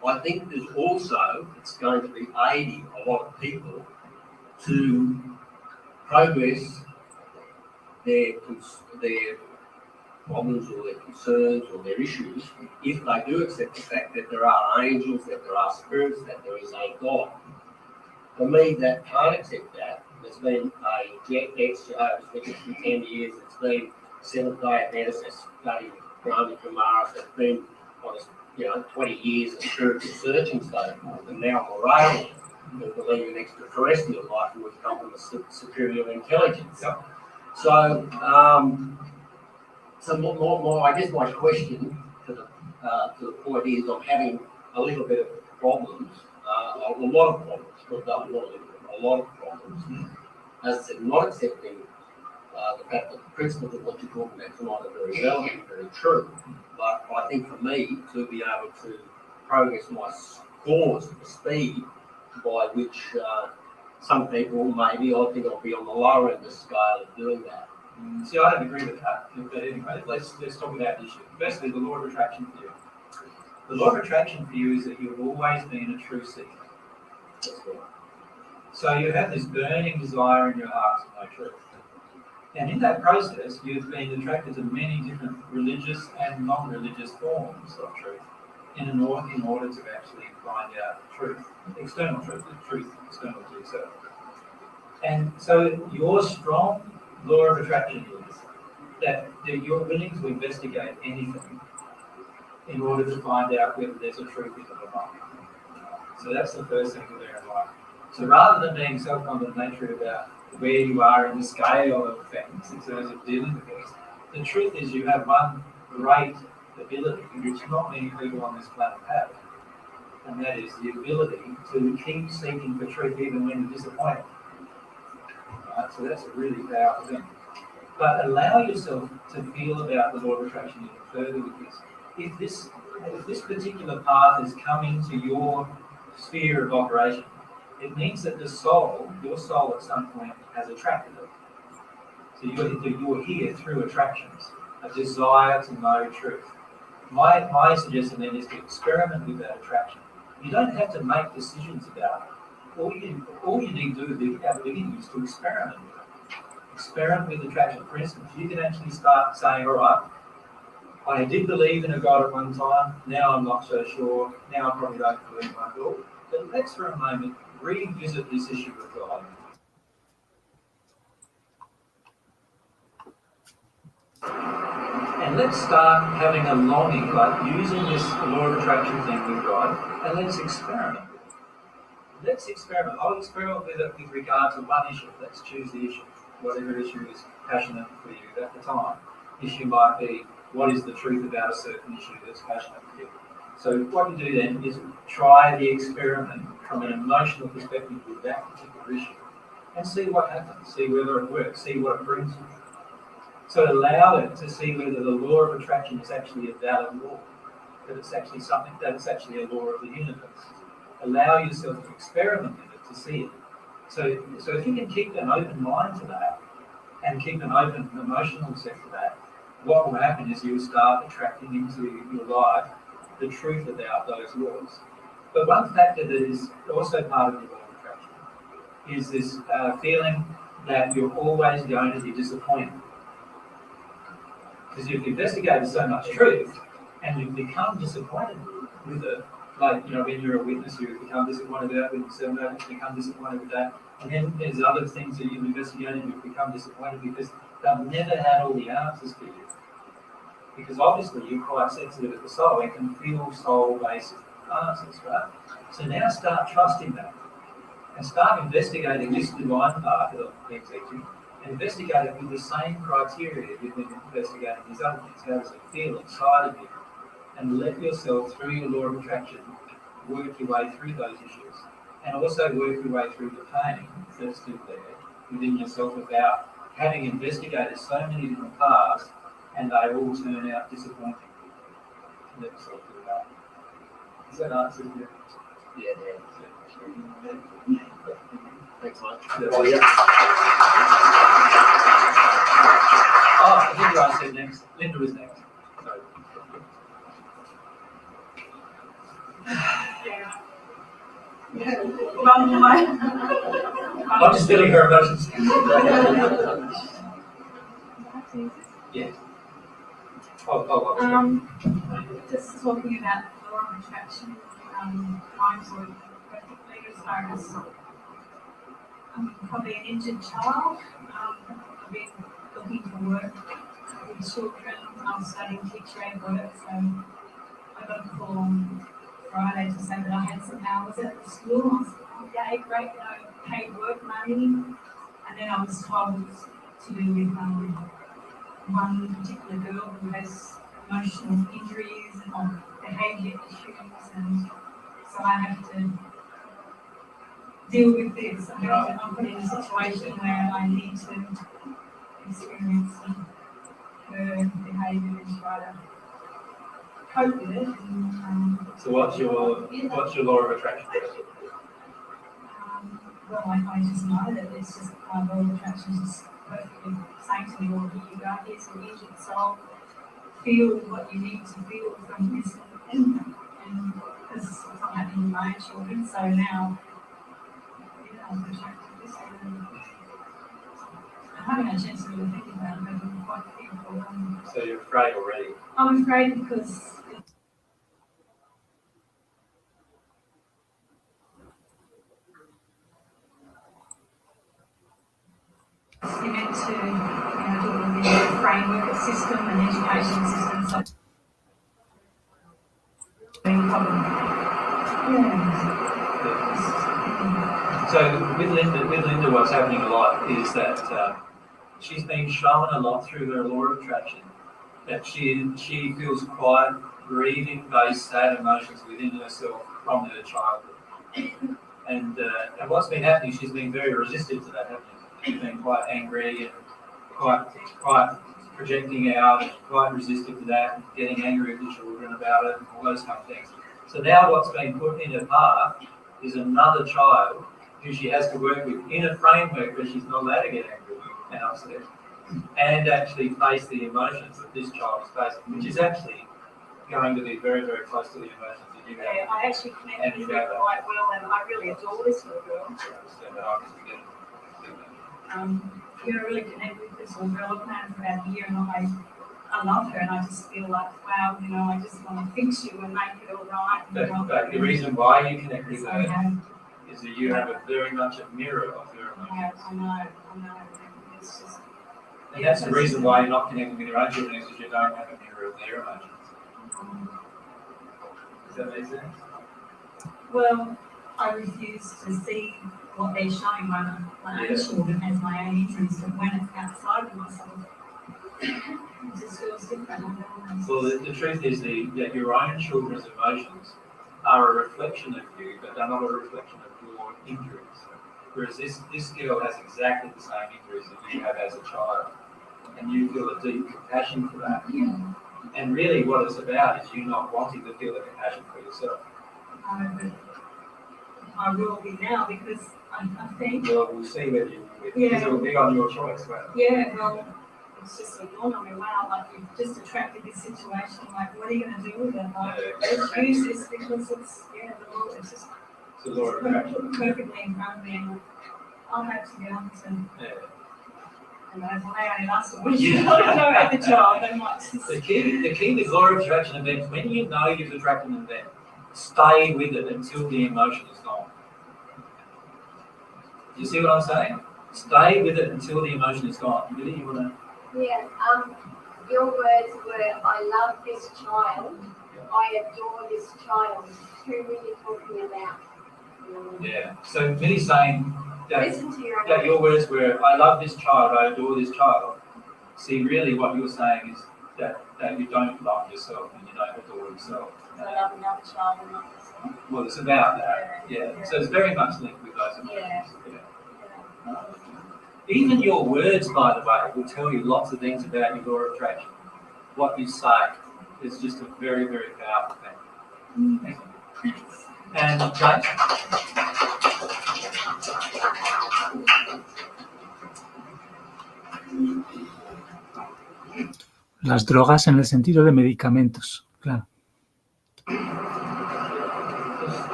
but I think there's also, it's going to be aiding a lot of people to progress their problems or their concerns or their issues, if they do accept the fact that there are angels, that there are spirits, that there is a God. For me, that can't accept that. There's been a ex-Jehovah's Witness for 10 years. It's been Seventh-day Adventist that's studied Brahmi Kumaris. It's been 20 years of spiritual searching so forth. And now I'm a who believe in extraterrestrial life and we've come from a superior intelligence. Yep. So, I guess my question to the point is, I'm having a little bit of problems, a lot of problems, not a little bit, a lot of problems. As I said, not accepting the fact that the principles of what you're talking about tonight are very relevant, very true. But I think for me to be able to progress my cause, the speed by which some people, maybe I think I'll be on the lower end of the scale of doing that. See, I don't agree with that. But anyway, let's talk about the issue. Firstly, the law of attraction for you. The law of attraction for you is that you've always been a true seeker. That's right. So you have this burning desire in your heart to know truth. And in that process, you've been attracted to many different religious and non-religious forms of truth in order to actually find out truth, external truth, the truth external to yourself. And so your strong law of attraction is that you're willing to investigate anything in order to find out whether there's a truth in it or not. So that's the first thing to bear in mind. So rather than being self-condemnatory about where you are in the scale of things in terms of dealing with things, the truth is you have one great ability which not many people on this planet have, and that is the ability to keep seeking for truth even when you're disappointed. Right? So that's a really powerful thing. But allow yourself to feel about the law of attraction even further with this. If this particular path is coming to your sphere of operation, it means that your soul at some point has attracted it. So you're here through attractions, a desire to know truth. My suggestion then is to experiment with that attraction. You don't have to make decisions about it. All you need to do at the beginning is to experiment with it. Experiment with attraction. For instance, you can actually start saying, all right, I did believe in a God at one time, now I'm not so sure, now I probably don't believe in one God. But let's for a moment revisit this issue of God. And let's start having a longing, like using this law of attraction thing with God, and let's experiment with it. Let's experiment. I'll experiment with it with regard to one issue. Let's choose the issue, whatever issue is passionate for you at the time. Issue might be, what is the truth about a certain issue that's passionate for you? So what you do then is try the experiment from an emotional perspective with that particular issue and see what happens, see whether it works, see what it brings you. So allow it to see whether the law of attraction is actually a valid law, that it's actually something, that it's actually a law of the universe. Allow yourself to experiment with it to see it. So if you can keep an open mind to that and keep an open emotional set to that, what will happen is you'll start attracting into your life the truth about those laws. But one factor that is also part of the law of attraction is this feeling that you're always going to be disappointed. Because you've investigated so much truth and you've become disappointed with it. Like, when you're a witness, you become disappointed with that, with yourself, you become disappointed with that. And then there's other things that you've investigated, you've become disappointed because they've never had all the answers for you. Because obviously you're quite sensitive at the soul and can feel soul-based answers, right? So now start trusting that and start investigating this divine part of the teaching and investigate it with the same criteria you've been investigating these other things. How does it feel inside of you? And let yourself, through your law of attraction, work your way through those issues. And also work your way through the pain that's still there within yourself about having investigated so many different paths and they all turn out disappointing. Let yourself do that. Does that answer you? Yeah. Thanks, mate. Oh, yeah. I think I said next. Linda was next. Sorry. I'm just feeling her emotions. Yeah. Just talking about the law of attraction, trying to perfectly as far as I'm probably an injured child. I've been looking for work with children. I'm studying teacher aid work, so I got a call on Friday to say that I had some hours at the school. I said, oh, yay, great, paid work money. And then I was told to do with one particular girl who has emotional injuries and behaviour issues, and so I have to deal with this. I'm put in a situation where I need to experience her behaviour and try to cope with it. And, so what's your law of attraction? Well, I just know that it's just my law of attraction is just perfectly saying to me, well, here you go, here's your injured soul, feel what you need to feel from this, and because it's not happening with my own children, so now I'm attracted to this, haven't had a chance to really think about it, but I'm quite fearful. So you're afraid already. I'm afraid because you're meant to, do it within the framework system and education system, so being problem. So with Linda, what's happening a lot is that she's been shown a lot through her law of attraction that she feels quite grieving-based sad emotions within herself from her childhood. And what's been happening, she's been very resistant to that happening. She's been quite angry and quite projecting out and quite resistant to that and getting angry with the children about it and all those kind of things. So now what's been put in her path is another child who she has to work with in a framework where she's not allowed to get angry and upset and actually face the emotions that this child is facing, which is actually going to be very, very close to the emotions that you have. Yeah, I actually connect with her quite well, and I really adore this little girl. Really connect with this little girl. I've known her for about a year, and I love her, and I just feel like, wow, I just want to fix you and make it all right. But the reason why you connect with her is that you have very much a mirror of her emotions. I know. It's just. And that's the reason why you're not connecting with your own children, is because you don't have a mirror of their emotions. Does that make sense? Well, I refuse to see what they're showing my own children as my own interests, and when it's outside of myself, it just feels different. Well, the truth is that your own children's emotions are a reflection of you, but they're not a reflection of your injuries. Whereas this girl has exactly the same injuries that you have as a child, and you feel a deep compassion for that. Yeah. And really what it's about is you not wanting to feel the compassion for yourself. But I will be now, because I think. Well, we'll see whether you will be, because it will be on your choice. Yeah, well, it's just a dawn on me. Wow, like you've just attracted this situation. Like, what are you going to do with it? Like, let's use this because it's the law. It's just perfectly in front of me. And I'll have to get on to. Yeah. And I only asked them, I don't know about the child. They might just. The key with law of attraction events, when you know you've attracted an event, stay with it until the emotion is gone. You see what I'm saying? Stay with it until the emotion is gone. Really, you want to? Yeah. Your words were, "I love this child. I adore this child." Who were you talking about? Yeah. So Minnie's saying that, Listen to your that your words were, "I love this child. I adore this child." See, really, what you're saying is that you don't love yourself and you don't adore yourself. So I love another child and not myself. Well, it's about that. Yeah. So it's very much linked with those emotions. Yeah. Even your words, by the way, will tell you lots of things about your law of attraction. What you say is just a very, very powerful thing. And James? Las drogas en el sentido de medicamentos, claro.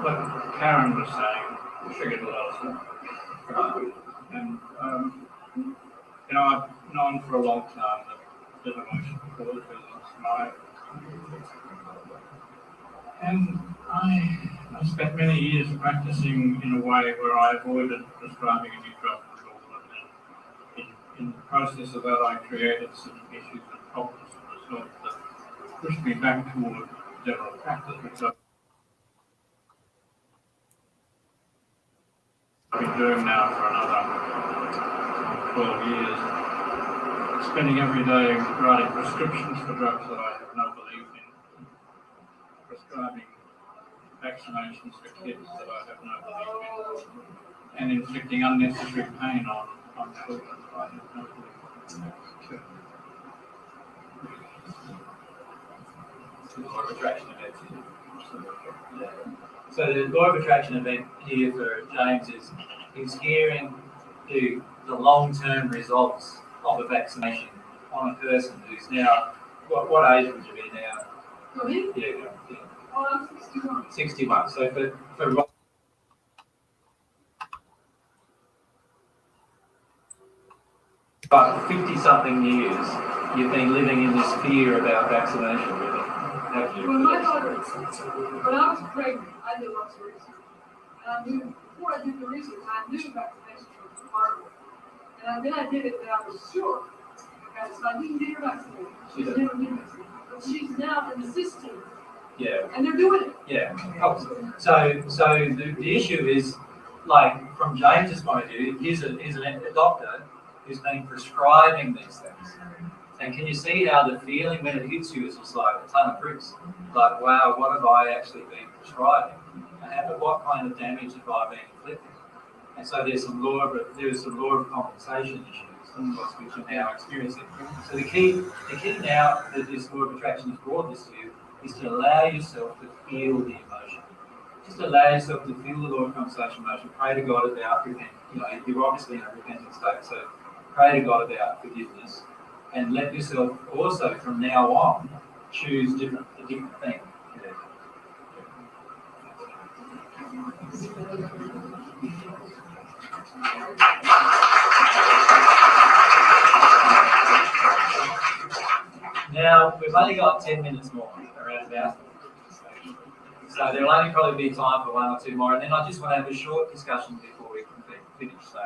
Like Karen was saying, triggered a lot of stuff. And I've known for a long time that there's emotional causes my. And I spent many years practicing in a way where I avoided prescribing any drug at all. And in the process of that, I created some issues and problems for myself that pushed me back toward general practice, which I've been doing now for another 12 years, spending every day writing prescriptions for drugs that I have no belief in, prescribing vaccinations for kids that I have no belief in, and inflicting unnecessary pain on children that I have no belief in. The law of attraction event. So the law of attraction event here for James is hearing the long-term results of a vaccination on a person who's now, what age would you be now? Me? Yeah. Oh, I'm 61. 61. So for But 50-something years, you've been living in this fear about vaccination, really, have you? When my daughter, when I was pregnant, I did lots of research. And I knew, before I did the research, I knew vaccination was horrible. And then I did it, and I was sure. Okay, so I didn't get her vaccinated. She's never been vaccinated. But she's now in the system. Yeah. And they're doing it. Yeah. So the issue is, like, from James's point of view, he's a doctor who's been prescribing these things. And can you see how the feeling when it hits you is just like a ton of bricks? Like, wow, what have I actually been prescribing? And what kind of damage have I been inflicting? And so there's some law of compensation issues, which you're now experiencing. So the key now that this law of attraction has brought this to you is to allow yourself to feel the emotion. Just allow yourself to feel the law of compensation emotion. Pray to God about repentance. You know, you're obviously in a repentant state, so pray to God about forgiveness, and let yourself also from now on choose a different thing. Now, we've only got 10 minutes more, around about. So there'll only probably be time for one or two more, and then I just want to have a short discussion before we finish. So.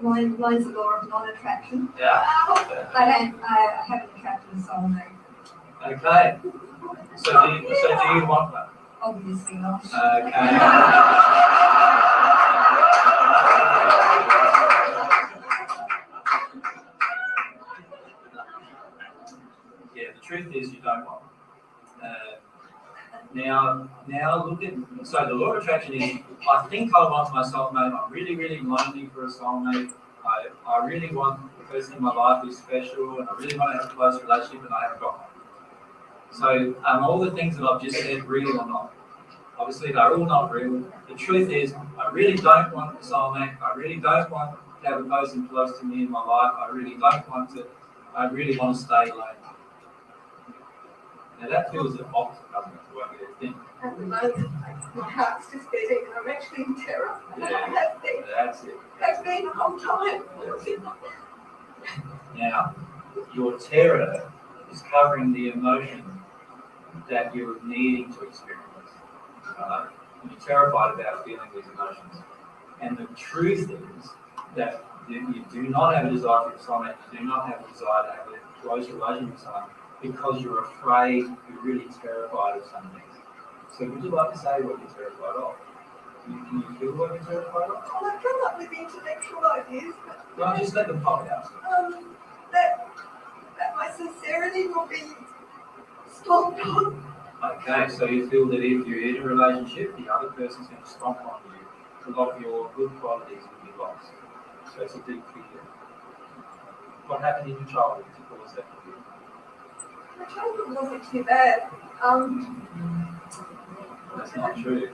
Mine's the law of non-attraction. Yeah. I haven't attracted a soulmate. Okay. So do you want one? Obviously not. Okay. Yeah, the truth is you don't want one. Now look at, so the law of attraction is, I think I want my soulmate, I'm really, really lonely for a soulmate, I really want the person in my life who's special, and I really want to have a close relationship, and I haven't got one. So all the things that I've just said, real or not? Obviously they're all not real. The truth is, I really don't want a soulmate, I really don't want to have a person close to me in my life, I really want to stay lonely. Now that feels the opposite, doesn't it, to what you think? At the moment, my heart's just beating. I'm actually in terror. Yeah, that's it. I've been the whole time. Now, your terror is covering the emotion that you're needing to experience. You're terrified about feeling these emotions. And the truth is that you do not have a desire for soulmate, you do not have a desire to have a close relationship with someone, because you're afraid, you're really terrified of something. So would you like to say what you're terrified of? Can you feel what you're terrified of? Well, I've come up with intellectual ideas, but Well, just let them pop out. that my sincerity will be stomped on. Okay, so you feel that if you're in a relationship, the other person's going to stomp on you. A lot of your good qualities will be lost. So it's a deep fear. What happened in your childhood to cause that fear? My childhood wasn't too bad. That's not true.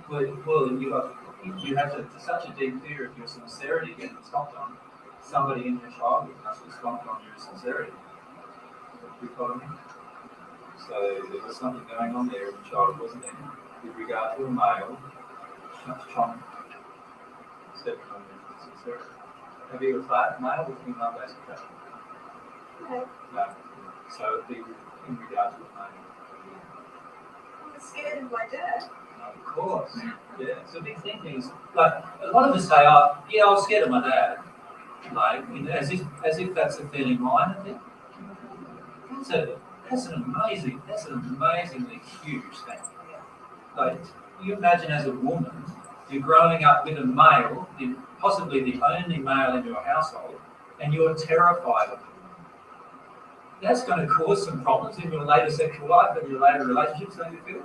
Well, you have such a deep fear of your sincerity getting stomped on. Somebody in your childhood must have stomped on your sincerity. You follow me? So there was something going on there in your childhood, wasn't there? With regard to a male, stepping on your sincerity. Have you a male or female based attraction? No. So it'd be in regard to a male. I was scared of my dad. Of course. Yeah. So big thinking is, like, a lot of us say, oh, yeah, I was scared of my dad. Like, you know, as if that's a fairly minor thing. That's an amazingly huge thing. Like, you imagine as a woman, you're growing up with a male, possibly the only male in your household, and you're terrified of him. That's going to cause some problems in your later sexual life and your later relationships, don't you feel?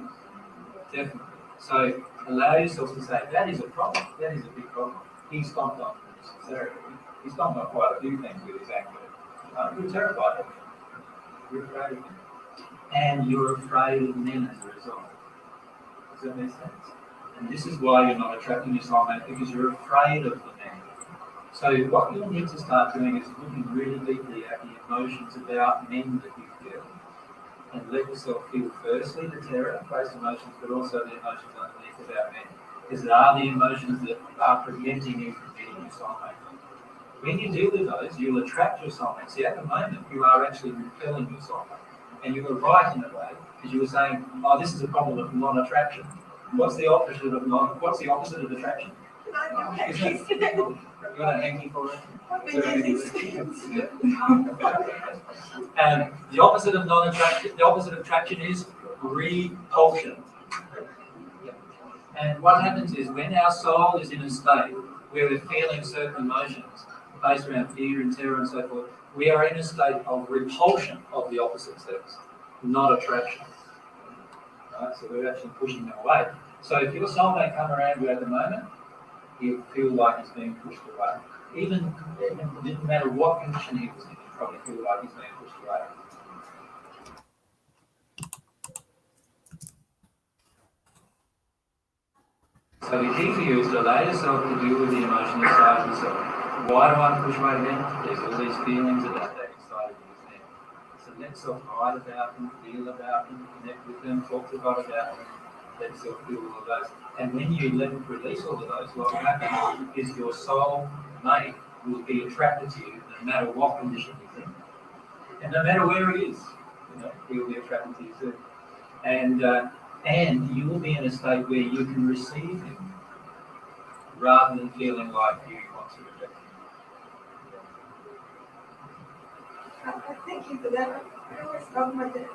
Definitely. So allow yourself to say, that is a problem. That is a big problem. He stomped on sincerity. He stomped on quite a few things with his anger. You're terrified of him. You're afraid of him. And you're afraid of men as a result. Does that make sense? And this is why you're not attracting your soulmate, because you're afraid of the men. So what you'll need to start doing is looking really deeply at the emotions about men that you feel, and let yourself feel firstly the terror-based emotions, but also the emotions underneath about men, because they are the emotions that are preventing you from meeting your soulmate. When you deal with those, you'll attract your soulmate. See, at the moment, you are actually repelling your soulmate. And you were right in a way, because you were saying, oh, this is a problem of non-attraction. What's the opposite of attraction? Isn't it? You got a hanky for it? And the opposite of non-attraction, the opposite of attraction is repulsion. And what happens is when our soul is in a state where we're feeling certain emotions based around fear and terror and so forth, we are in a state of repulsion of the opposite sex, not attraction. Right? So we're actually pushing them away. So if your soulmate come around you at the moment, you feel like he's being pushed away. Even no matter what condition he was in, you probably feel like he's being pushed away. So the key for you is to allow yourself to deal with the emotional side of yourself. Why do I push away them? There's all these feelings about that inside of you there. So let yourself write about them, feel about them, connect with them, talk to God about them, let yourself feel all of those. And when you release all of those, what will happen is your soul mate will be attracted to you no matter what condition you're in. And no matter where it is, he will be attracted to you too. And you will be in a state where you can receive him rather than feeling like you want to reject him. Thank you for that. I always felt like that.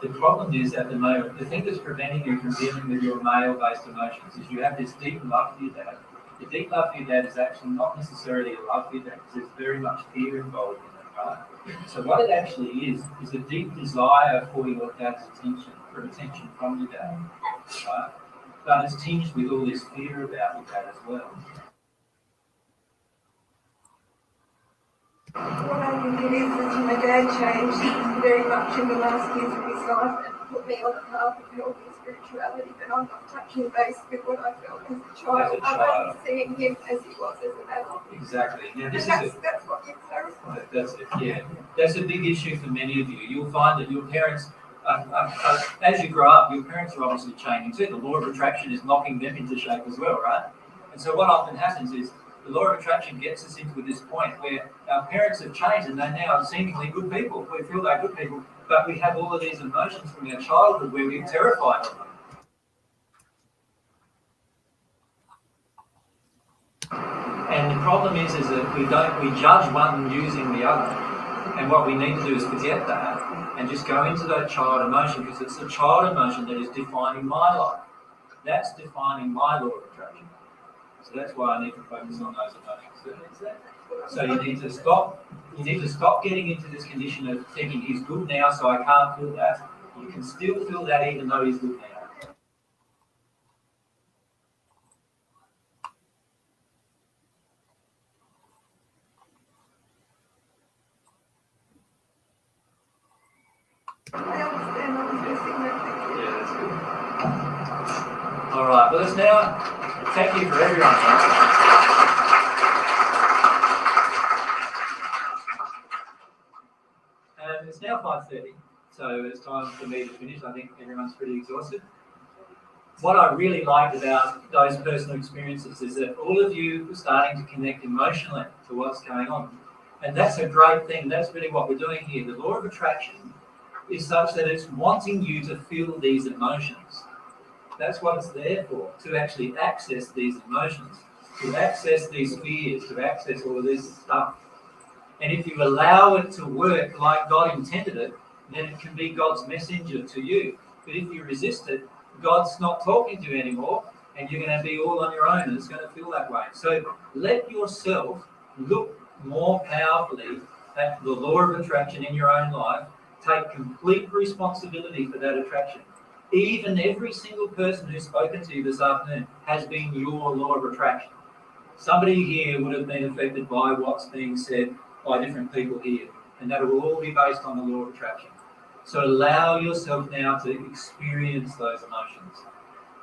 The problem is at the moment, the thing that's preventing you from dealing with your male-based emotions is you have this deep love for your dad. The deep love for your dad is actually not necessarily a love for your dad, because there's very much fear involved in it, right? So what it actually is a deep desire for your dad's attention, for attention from your dad, right? But it's tinged with all this fear about your dad as well. What I think it is that my dad changed very much in the last years of his life and put me on a path of healthy spirituality, but I'm not touching base with what I felt as a child. I'm only seeing him as he was as an adult. Exactly. Now, that's what you clarified. That's it, yeah. That's a big issue for many of you. You'll find that your parents, as you grow up, your parents are obviously changing too. The law of attraction is knocking them into shape as well, right? And so what often happens is the law of attraction gets us into this point where our parents have changed and they're now seemingly good people. We feel they're good people, but we have all of these emotions from our childhood where we're terrified of them. And the problem is that we judge one using the other. And what we need to do is forget that and just go into that child emotion, because it's the child emotion that is defining my life. That's defining my law of attraction. So that's why I need to focus on those emotions. So you need to stop getting into this condition of thinking he's good now, so I can't feel that. You can still feel that even though he's good now. I understand. I was missing that. Yeah, that's good. All right, well, let's now thank you for everyone. And it's now 5:30, so it's time for me to finish. I think everyone's pretty exhausted. What I really liked about those personal experiences is that all of you are starting to connect emotionally to what's going on. And that's a great thing. That's really what we're doing here. The law of attraction is such that it's wanting you to feel these emotions. That's what it's there for, to actually access these emotions, to access these fears, to access all of this stuff. And if you allow it to work like God intended it, then it can be God's messenger to you. But if you resist it, God's not talking to you anymore, and you're going to be all on your own, and it's going to feel that way. So let yourself look more powerfully at the law of attraction in your own life. Take complete responsibility for that attraction. Even every single person who's spoken to you this afternoon has been your law of attraction. Somebody here would have been affected by what's being said by different people here, and that will all be based on the law of attraction. So allow yourself now to experience those emotions.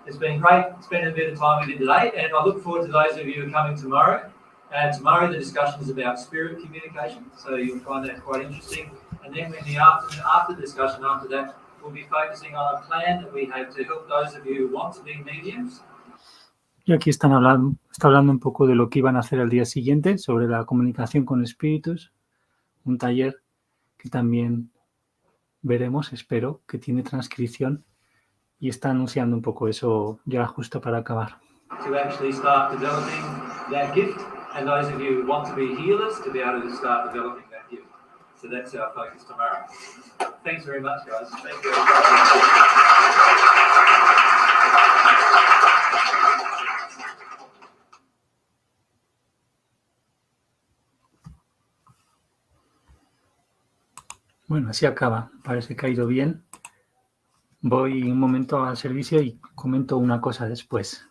It's been great spending a bit of time with you today, and I look forward to those of you who are coming tomorrow. Tomorrow the discussion is about spirit communication, so you'll find that quite interesting. And then in the after the discussion after that, we'll be focusing on a plan that we have to help those of you who want to be mediums. Y aquí está hablando un poco de lo que iban a hacer al día siguiente sobre la comunicación con espíritus, un taller que también veremos, espero, que tiene transcripción, y está anunciando un poco eso ya justo para acabar. To actually start developing that gift, and those of you who want to be healers to be able to start developing that gift. So that's our focus tomorrow. Thanks very much, guys. Thank you. Bueno, así acaba. Parece que ha ido bien. Voy un momento al servicio y comento una cosa después.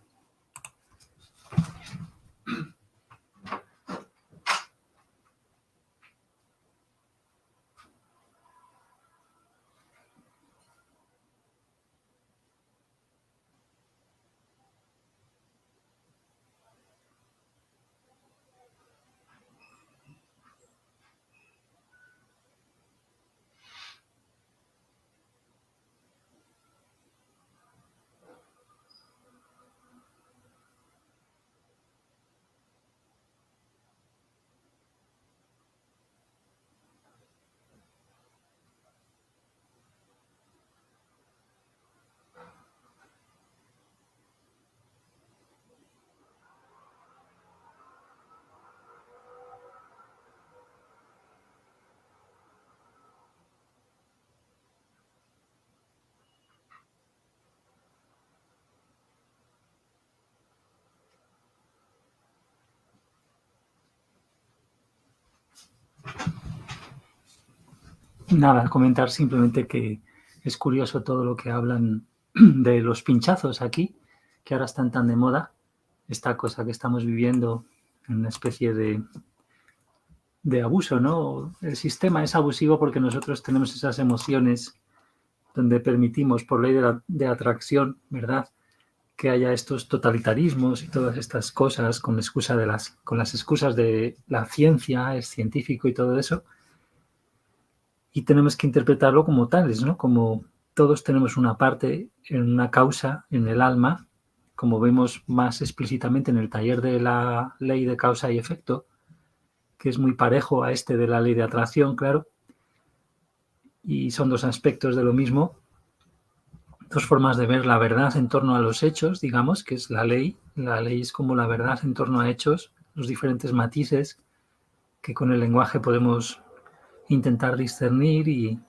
Nada, comentar simplemente que es curioso todo lo que hablan de los pinchazos aquí, que ahora están tan de moda, esta cosa que estamos viviendo en una especie de abuso, ¿no? El sistema es abusivo porque nosotros tenemos esas emociones donde permitimos, por ley de atracción, ¿verdad?, que haya estos totalitarismos y todas estas cosas con las excusas de la ciencia, es científico y todo eso. Y tenemos que interpretarlo como tales, ¿no? Como todos tenemos una parte, en una causa, en el alma, como vemos más explícitamente en el taller de la ley de causa y efecto, que es muy parejo a este de la ley de atracción, claro. Y son dos aspectos de lo mismo, dos formas de ver la verdad en torno a los hechos, digamos, que es la ley. La ley es como la verdad en torno a hechos, los diferentes matices que con el lenguaje podemos intentar discernir y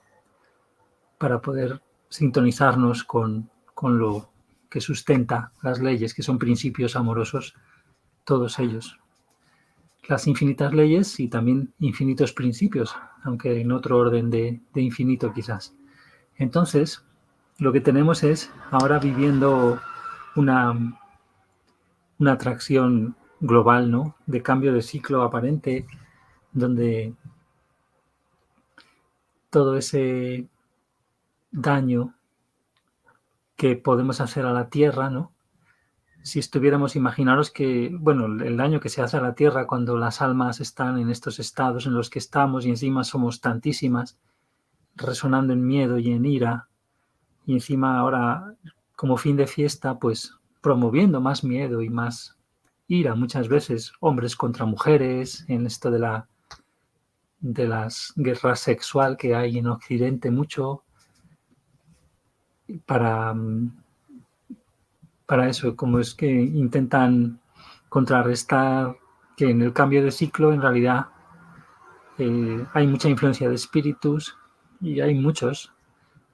para poder sintonizarnos con lo que sustenta las leyes, que son principios amorosos, todos ellos. Las infinitas leyes y también infinitos principios, aunque en otro orden de infinito quizás. Entonces, lo que tenemos es ahora viviendo una atracción global, ¿no?, de cambio de ciclo aparente, donde todo ese daño que podemos hacer a la Tierra, ¿no? Si estuviéramos, imaginaros que, bueno, el daño que se hace a la Tierra cuando las almas están en estos estados en los que estamos y encima somos tantísimas, resonando en miedo y en ira, y encima ahora, como fin de fiesta, pues promoviendo más miedo y más ira, muchas veces hombres contra mujeres, en esto de las guerras sexual que hay en Occidente mucho, para eso, como es que intentan contrarrestar que en el cambio de ciclo en realidad hay mucha influencia de espíritus y hay muchos,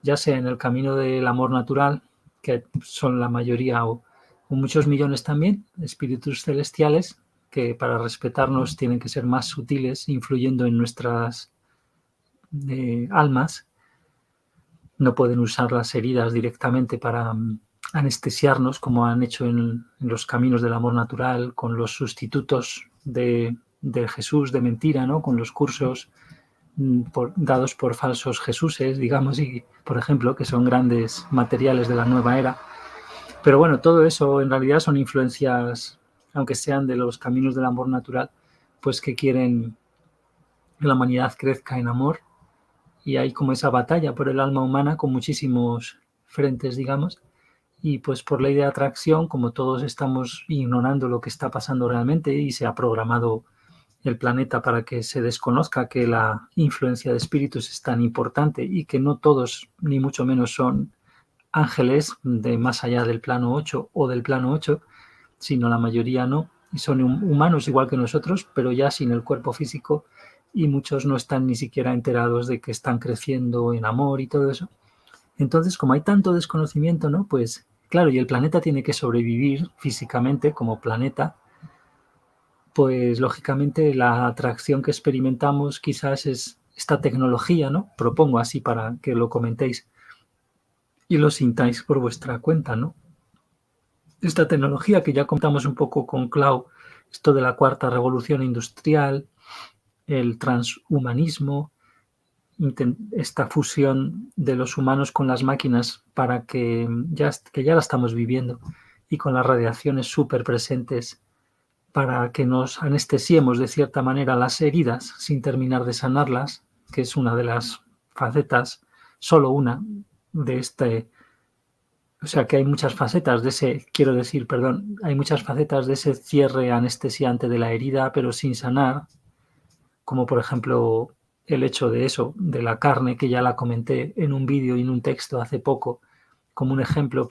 ya sea en el camino del amor natural, que son la mayoría o muchos millones también, espíritus celestiales, que para respetarnos tienen que ser más sutiles, influyendo en nuestras almas. No pueden usar las heridas directamente para anestesiarnos, como han hecho en los caminos del amor natural, con los sustitutos de Jesús de mentira, ¿no?, con los cursos dados por falsos Jesuses, digamos, y por ejemplo, que son grandes materiales de la nueva era. Pero bueno, todo eso en realidad son influencias, aunque sean de los caminos del amor natural, pues que quieren que la humanidad crezca en amor, y hay como esa batalla por el alma humana con muchísimos frentes, digamos, y pues por ley de atracción, como todos estamos ignorando lo que está pasando realmente y se ha programado el planeta para que se desconozca que la influencia de espíritus es tan importante y que no todos, ni mucho menos, son ángeles de más allá del plano 8 o del plano 8, sino la mayoría no, y son humanos igual que nosotros, pero ya sin el cuerpo físico, y muchos no están ni siquiera enterados de que están creciendo en amor y todo eso. Entonces, como hay tanto desconocimiento, ¿no? Pues claro, y el planeta tiene que sobrevivir físicamente como planeta, pues lógicamente la atracción que experimentamos quizás es esta tecnología, ¿no? Propongo así para que lo comentéis y lo sintáis por vuestra cuenta, ¿no? Esta tecnología que ya contamos un poco con Clau, esto de la cuarta revolución industrial, el transhumanismo, esta fusión de los humanos con las máquinas para que ya la estamos viviendo, y con las radiaciones súper presentes para que nos anestesiemos de cierta manera las heridas sin terminar de sanarlas, que es una de las facetas, solo una de este. O sea que hay muchas facetas de ese, quiero decir, perdón, hay muchas facetas de ese cierre anestesiante de la herida, pero sin sanar, como por ejemplo el hecho de eso, de la carne, que ya la comenté en un vídeo y en un texto hace poco, como un ejemplo,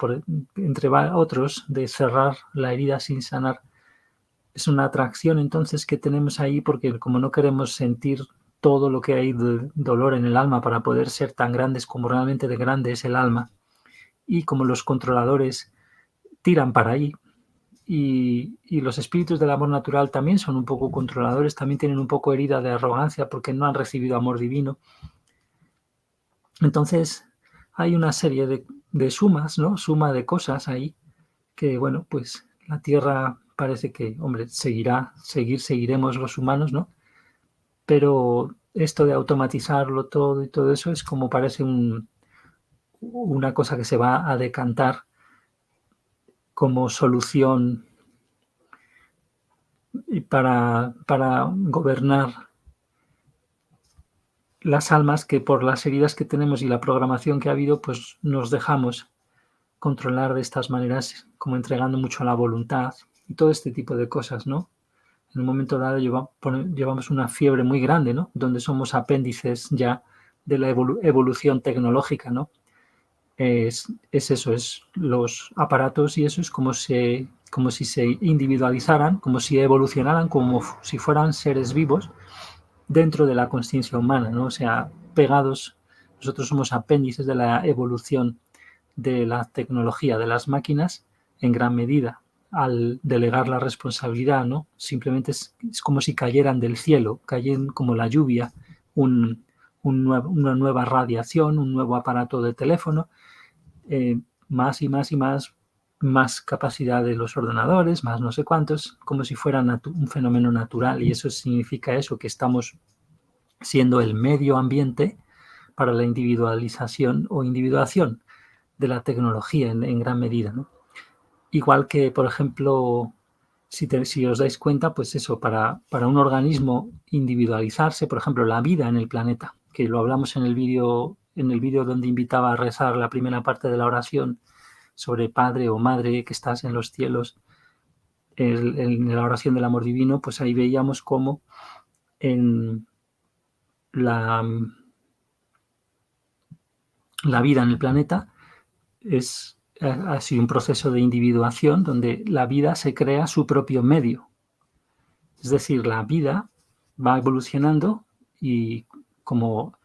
entre otros, de cerrar la herida sin sanar. Es una atracción entonces que tenemos ahí, porque como no queremos sentir todo lo que hay de dolor en el alma para poder ser tan grandes como realmente de grande es el alma, y como los controladores tiran para ahí, y los espíritus del amor natural también son un poco controladores, también tienen un poco herida de arrogancia porque no han recibido amor divino. Entonces hay una serie de sumas, ¿no? Suma de cosas ahí que, bueno, pues la Tierra parece que, hombre, seguiremos los humanos, ¿no? Pero esto de automatizarlo todo y todo eso es como parece una cosa que se va a decantar como solución y para gobernar las almas, que por las heridas que tenemos y la programación que ha habido, pues nos dejamos controlar de estas maneras, como entregando mucho a la voluntad y todo este tipo de cosas, ¿no? En un momento dado llevamos una fiebre muy grande, ¿no? Donde somos apéndices ya de la evolución tecnológica, ¿no? Es eso, es los aparatos, y eso es como si se individualizaran, como si evolucionaran, como si fueran seres vivos dentro de la conciencia humana, ¿no? O sea, pegados, nosotros somos apéndices de la evolución de la tecnología, de las máquinas, en gran medida, al delegar la responsabilidad, ¿no? Simplemente es como si cayeran del cielo, cayen como la lluvia, una nueva radiación, un nuevo aparato de teléfono, más y más y más capacidad de los ordenadores, más no sé cuántos, como si fuera un fenómeno natural, y eso significa eso, que estamos siendo el medio ambiente para la individualización o individuación de la tecnología en gran medida, ¿no? Igual que, por ejemplo, si os dais cuenta, pues eso, para un organismo individualizarse, por ejemplo, la vida en el planeta, que lo hablamos en el vídeo donde invitaba a rezar la primera parte de la oración sobre Padre o Madre que estás en los cielos, en la oración del amor divino, pues ahí veíamos cómo en la vida en el planeta ha sido un proceso de individuación donde la vida se crea su propio medio. Es decir, la vida va evolucionando, y como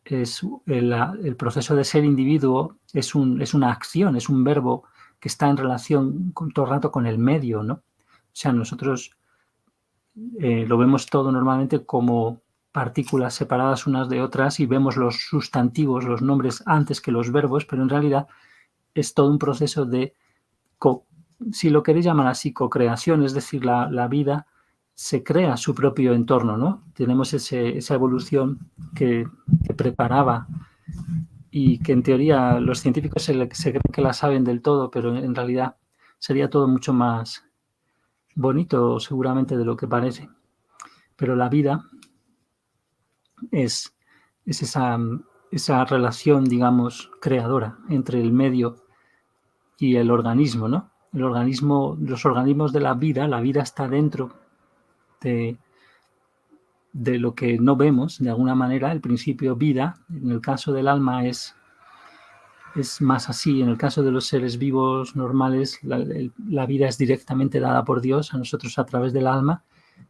es el proceso de ser individuo es una acción, es un verbo que está en relación todo el rato con el medio, ¿no? O sea, nosotros lo vemos todo normalmente como partículas separadas unas de otras, y vemos los sustantivos, los nombres, antes que los verbos, pero en realidad es todo un proceso de, si lo queréis llamar así, co-creación, es decir, la vida se crea su propio entorno, ¿no? Tenemos esa evolución que preparaba, y que en teoría los científicos se creen que la saben del todo, pero en realidad sería todo mucho más bonito seguramente de lo que parece. Pero la vida es esa relación, digamos, creadora entre el medio y el organismo, ¿no? Los organismos de la vida está dentro de lo que no vemos, de alguna manera. El principio vida, en el caso del alma, es más así. En el caso de los seres vivos normales, la vida es directamente dada por Dios a nosotros a través del alma.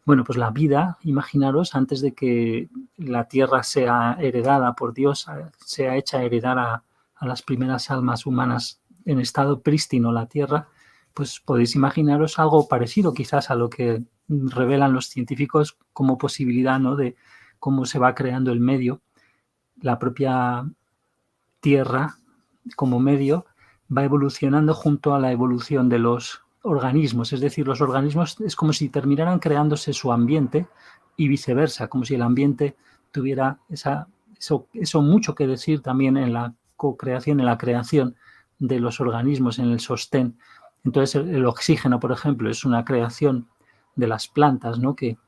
Bueno, pues la vida, imaginaros, antes de que la tierra sea heredada por Dios, sea hecha heredar a las primeras almas humanas en estado prístino la tierra, pues podéis imaginaros algo parecido quizás a lo que revelan los científicos como posibilidad, ¿no?, de cómo se va creando el medio. La propia tierra como medio va evolucionando junto a la evolución de los organismos, es decir, los organismos es como si terminaran creándose su ambiente y viceversa, como si el ambiente tuviera eso mucho que decir también en la co-creación, en la creación de los organismos, en el sostén. Entonces el oxígeno, por ejemplo, es una creación de las plantas, ¿no?, que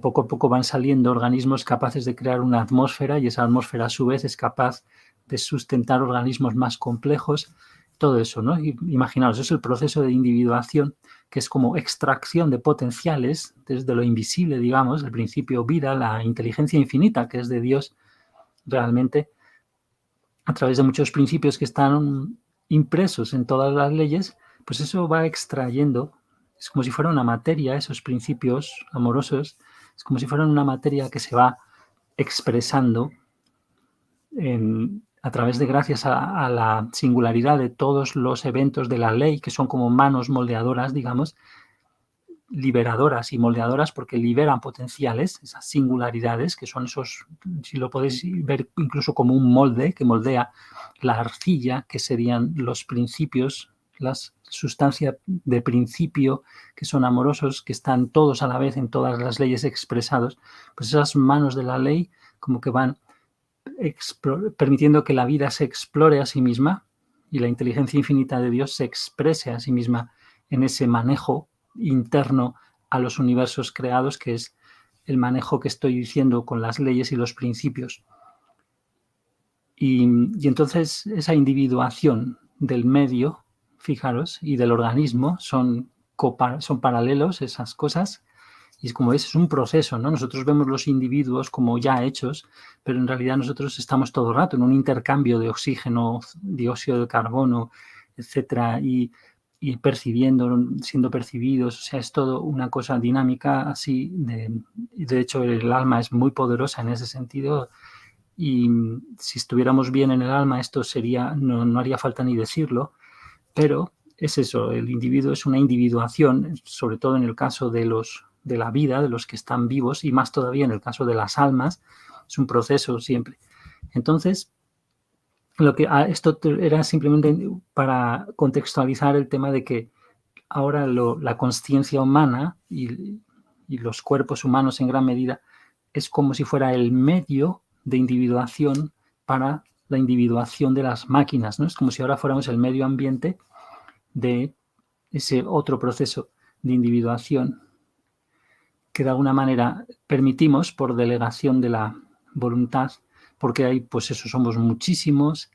poco a poco van saliendo organismos capaces de crear una atmósfera, y esa atmósfera a su vez es capaz de sustentar organismos más complejos, todo eso, ¿no? Imaginaos, es el proceso de individuación, que es como extracción de potenciales desde lo invisible, digamos, el principio vida, la inteligencia infinita que es de Dios realmente, a través de muchos principios que están impresos en todas las leyes, pues eso va extrayendo, es como si fuera una materia, esos principios amorosos, es como si fueran una materia que se va expresando a través de gracias a la singularidad de todos los eventos de la ley, que son como manos moldeadoras, digamos, liberadoras y moldeadoras, porque liberan potenciales, esas singularidades, que son esos, si lo podéis ver incluso como un molde, que moldea la arcilla, que serían los principios, las sustancias de principio, que son amorosos, que están todos a la vez en todas las leyes expresados, pues esas manos de la ley como que van permitiendo que la vida se explore a sí misma y la inteligencia infinita de Dios se exprese a sí misma en ese manejo interno a los universos creados, que es el manejo que estoy diciendo con las leyes y los principios. Y entonces esa individuación del medio, fijaros, y del organismo son paralelos esas cosas. Y es como es un proceso, ¿no? Nosotros vemos los individuos como ya hechos, pero en realidad nosotros estamos todo el rato en un intercambio de oxígeno, dióxido de carbono, etcétera, y percibiendo, siendo percibidos. O sea, es todo una cosa dinámica así. De hecho, el alma es muy poderosa en ese sentido. Y si estuviéramos bien en el alma, esto sería, no haría falta ni decirlo, pero es eso, el individuo es una individuación, sobre todo en el caso de la vida, de los que están vivos, y más todavía en el caso de las almas, es un proceso siempre. Entonces, esto era simplemente para contextualizar el tema de que ahora la consciencia humana y los cuerpos humanos en gran medida es como si fuera el medio de individuación para la individuación de las máquinas, ¿no? Es como si ahora fuéramos el medio ambiente de ese otro proceso de individuación que de alguna manera permitimos por delegación de la voluntad, porque hay, pues eso, somos muchísimos,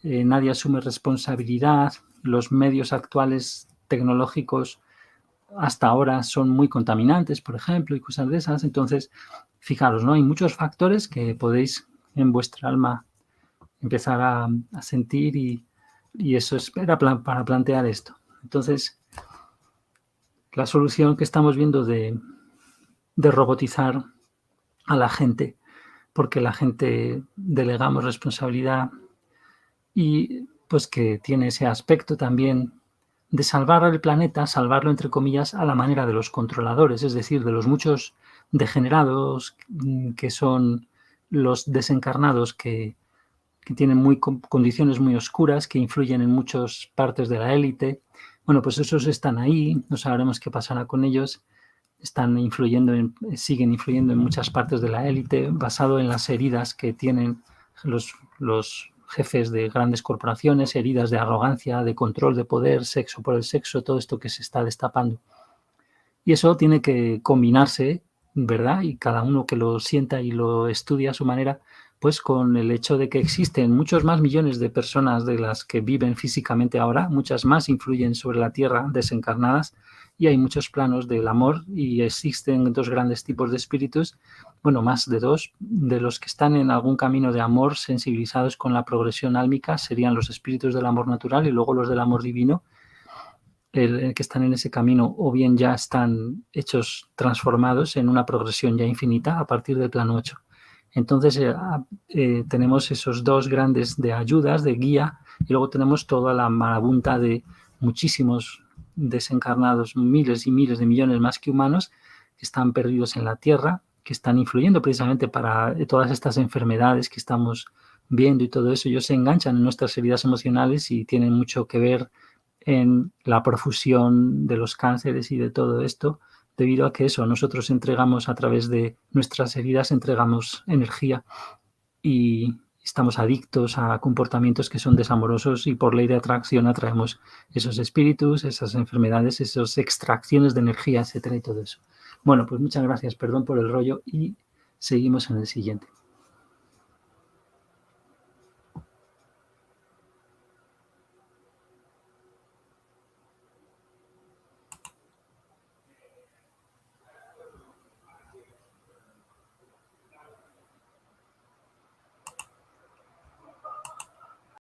nadie asume responsabilidad, los medios actuales tecnológicos hasta ahora son muy contaminantes, por ejemplo, y cosas de esas. Entonces, fijaros, ¿no? Hay muchos factores que podéis en vuestra alma empezar a sentir y eso era para plantear esto. Entonces, la solución que estamos viendo de robotizar a la gente, porque la gente delegamos responsabilidad y pues que tiene ese aspecto también de salvar el planeta, salvarlo entre comillas, a la manera de los controladores, es decir, de los muchos degenerados que son los desencarnados que tienen condiciones muy oscuras, que influyen en muchas partes de la élite. Bueno, pues esos están ahí, no sabremos qué pasará con ellos, siguen influyendo en muchas partes de la élite, basado en las heridas que tienen los jefes de grandes corporaciones, heridas de arrogancia, de control de poder, sexo por el sexo, todo esto que se está destapando. Y eso tiene que combinarse ¿verdad? Y cada uno que lo sienta y lo estudia a su manera, pues con el hecho de que existen muchos más millones de personas de las que viven físicamente ahora, muchas más influyen sobre la Tierra desencarnadas, y hay muchos planos del amor y existen dos grandes tipos de espíritus, bueno, más de dos, de los que están en algún camino de amor sensibilizados con la progresión álmica, serían los espíritus del amor natural y luego los del amor divino, que están en ese camino, o bien ya están hechos, transformados en una progresión ya infinita a partir del plano 8. Entonces tenemos esos dos grandes de ayudas, de guía, y luego tenemos toda la marabunta de muchísimos desencarnados, miles y miles de millones más que humanos, que están perdidos en la Tierra, que están influyendo precisamente para todas estas enfermedades que estamos viendo y todo eso. Ellos se enganchan en nuestras heridas emocionales y tienen mucho que ver en la profusión de los cánceres y de todo esto, debido a que eso, nosotros entregamos a través de nuestras heridas, entregamos energía y estamos adictos a comportamientos que son desamorosos, y por ley de atracción atraemos esos espíritus, esas enfermedades, esas extracciones de energía, etcétera, y todo eso. Bueno, pues muchas gracias, perdón por el rollo, y seguimos en el siguiente.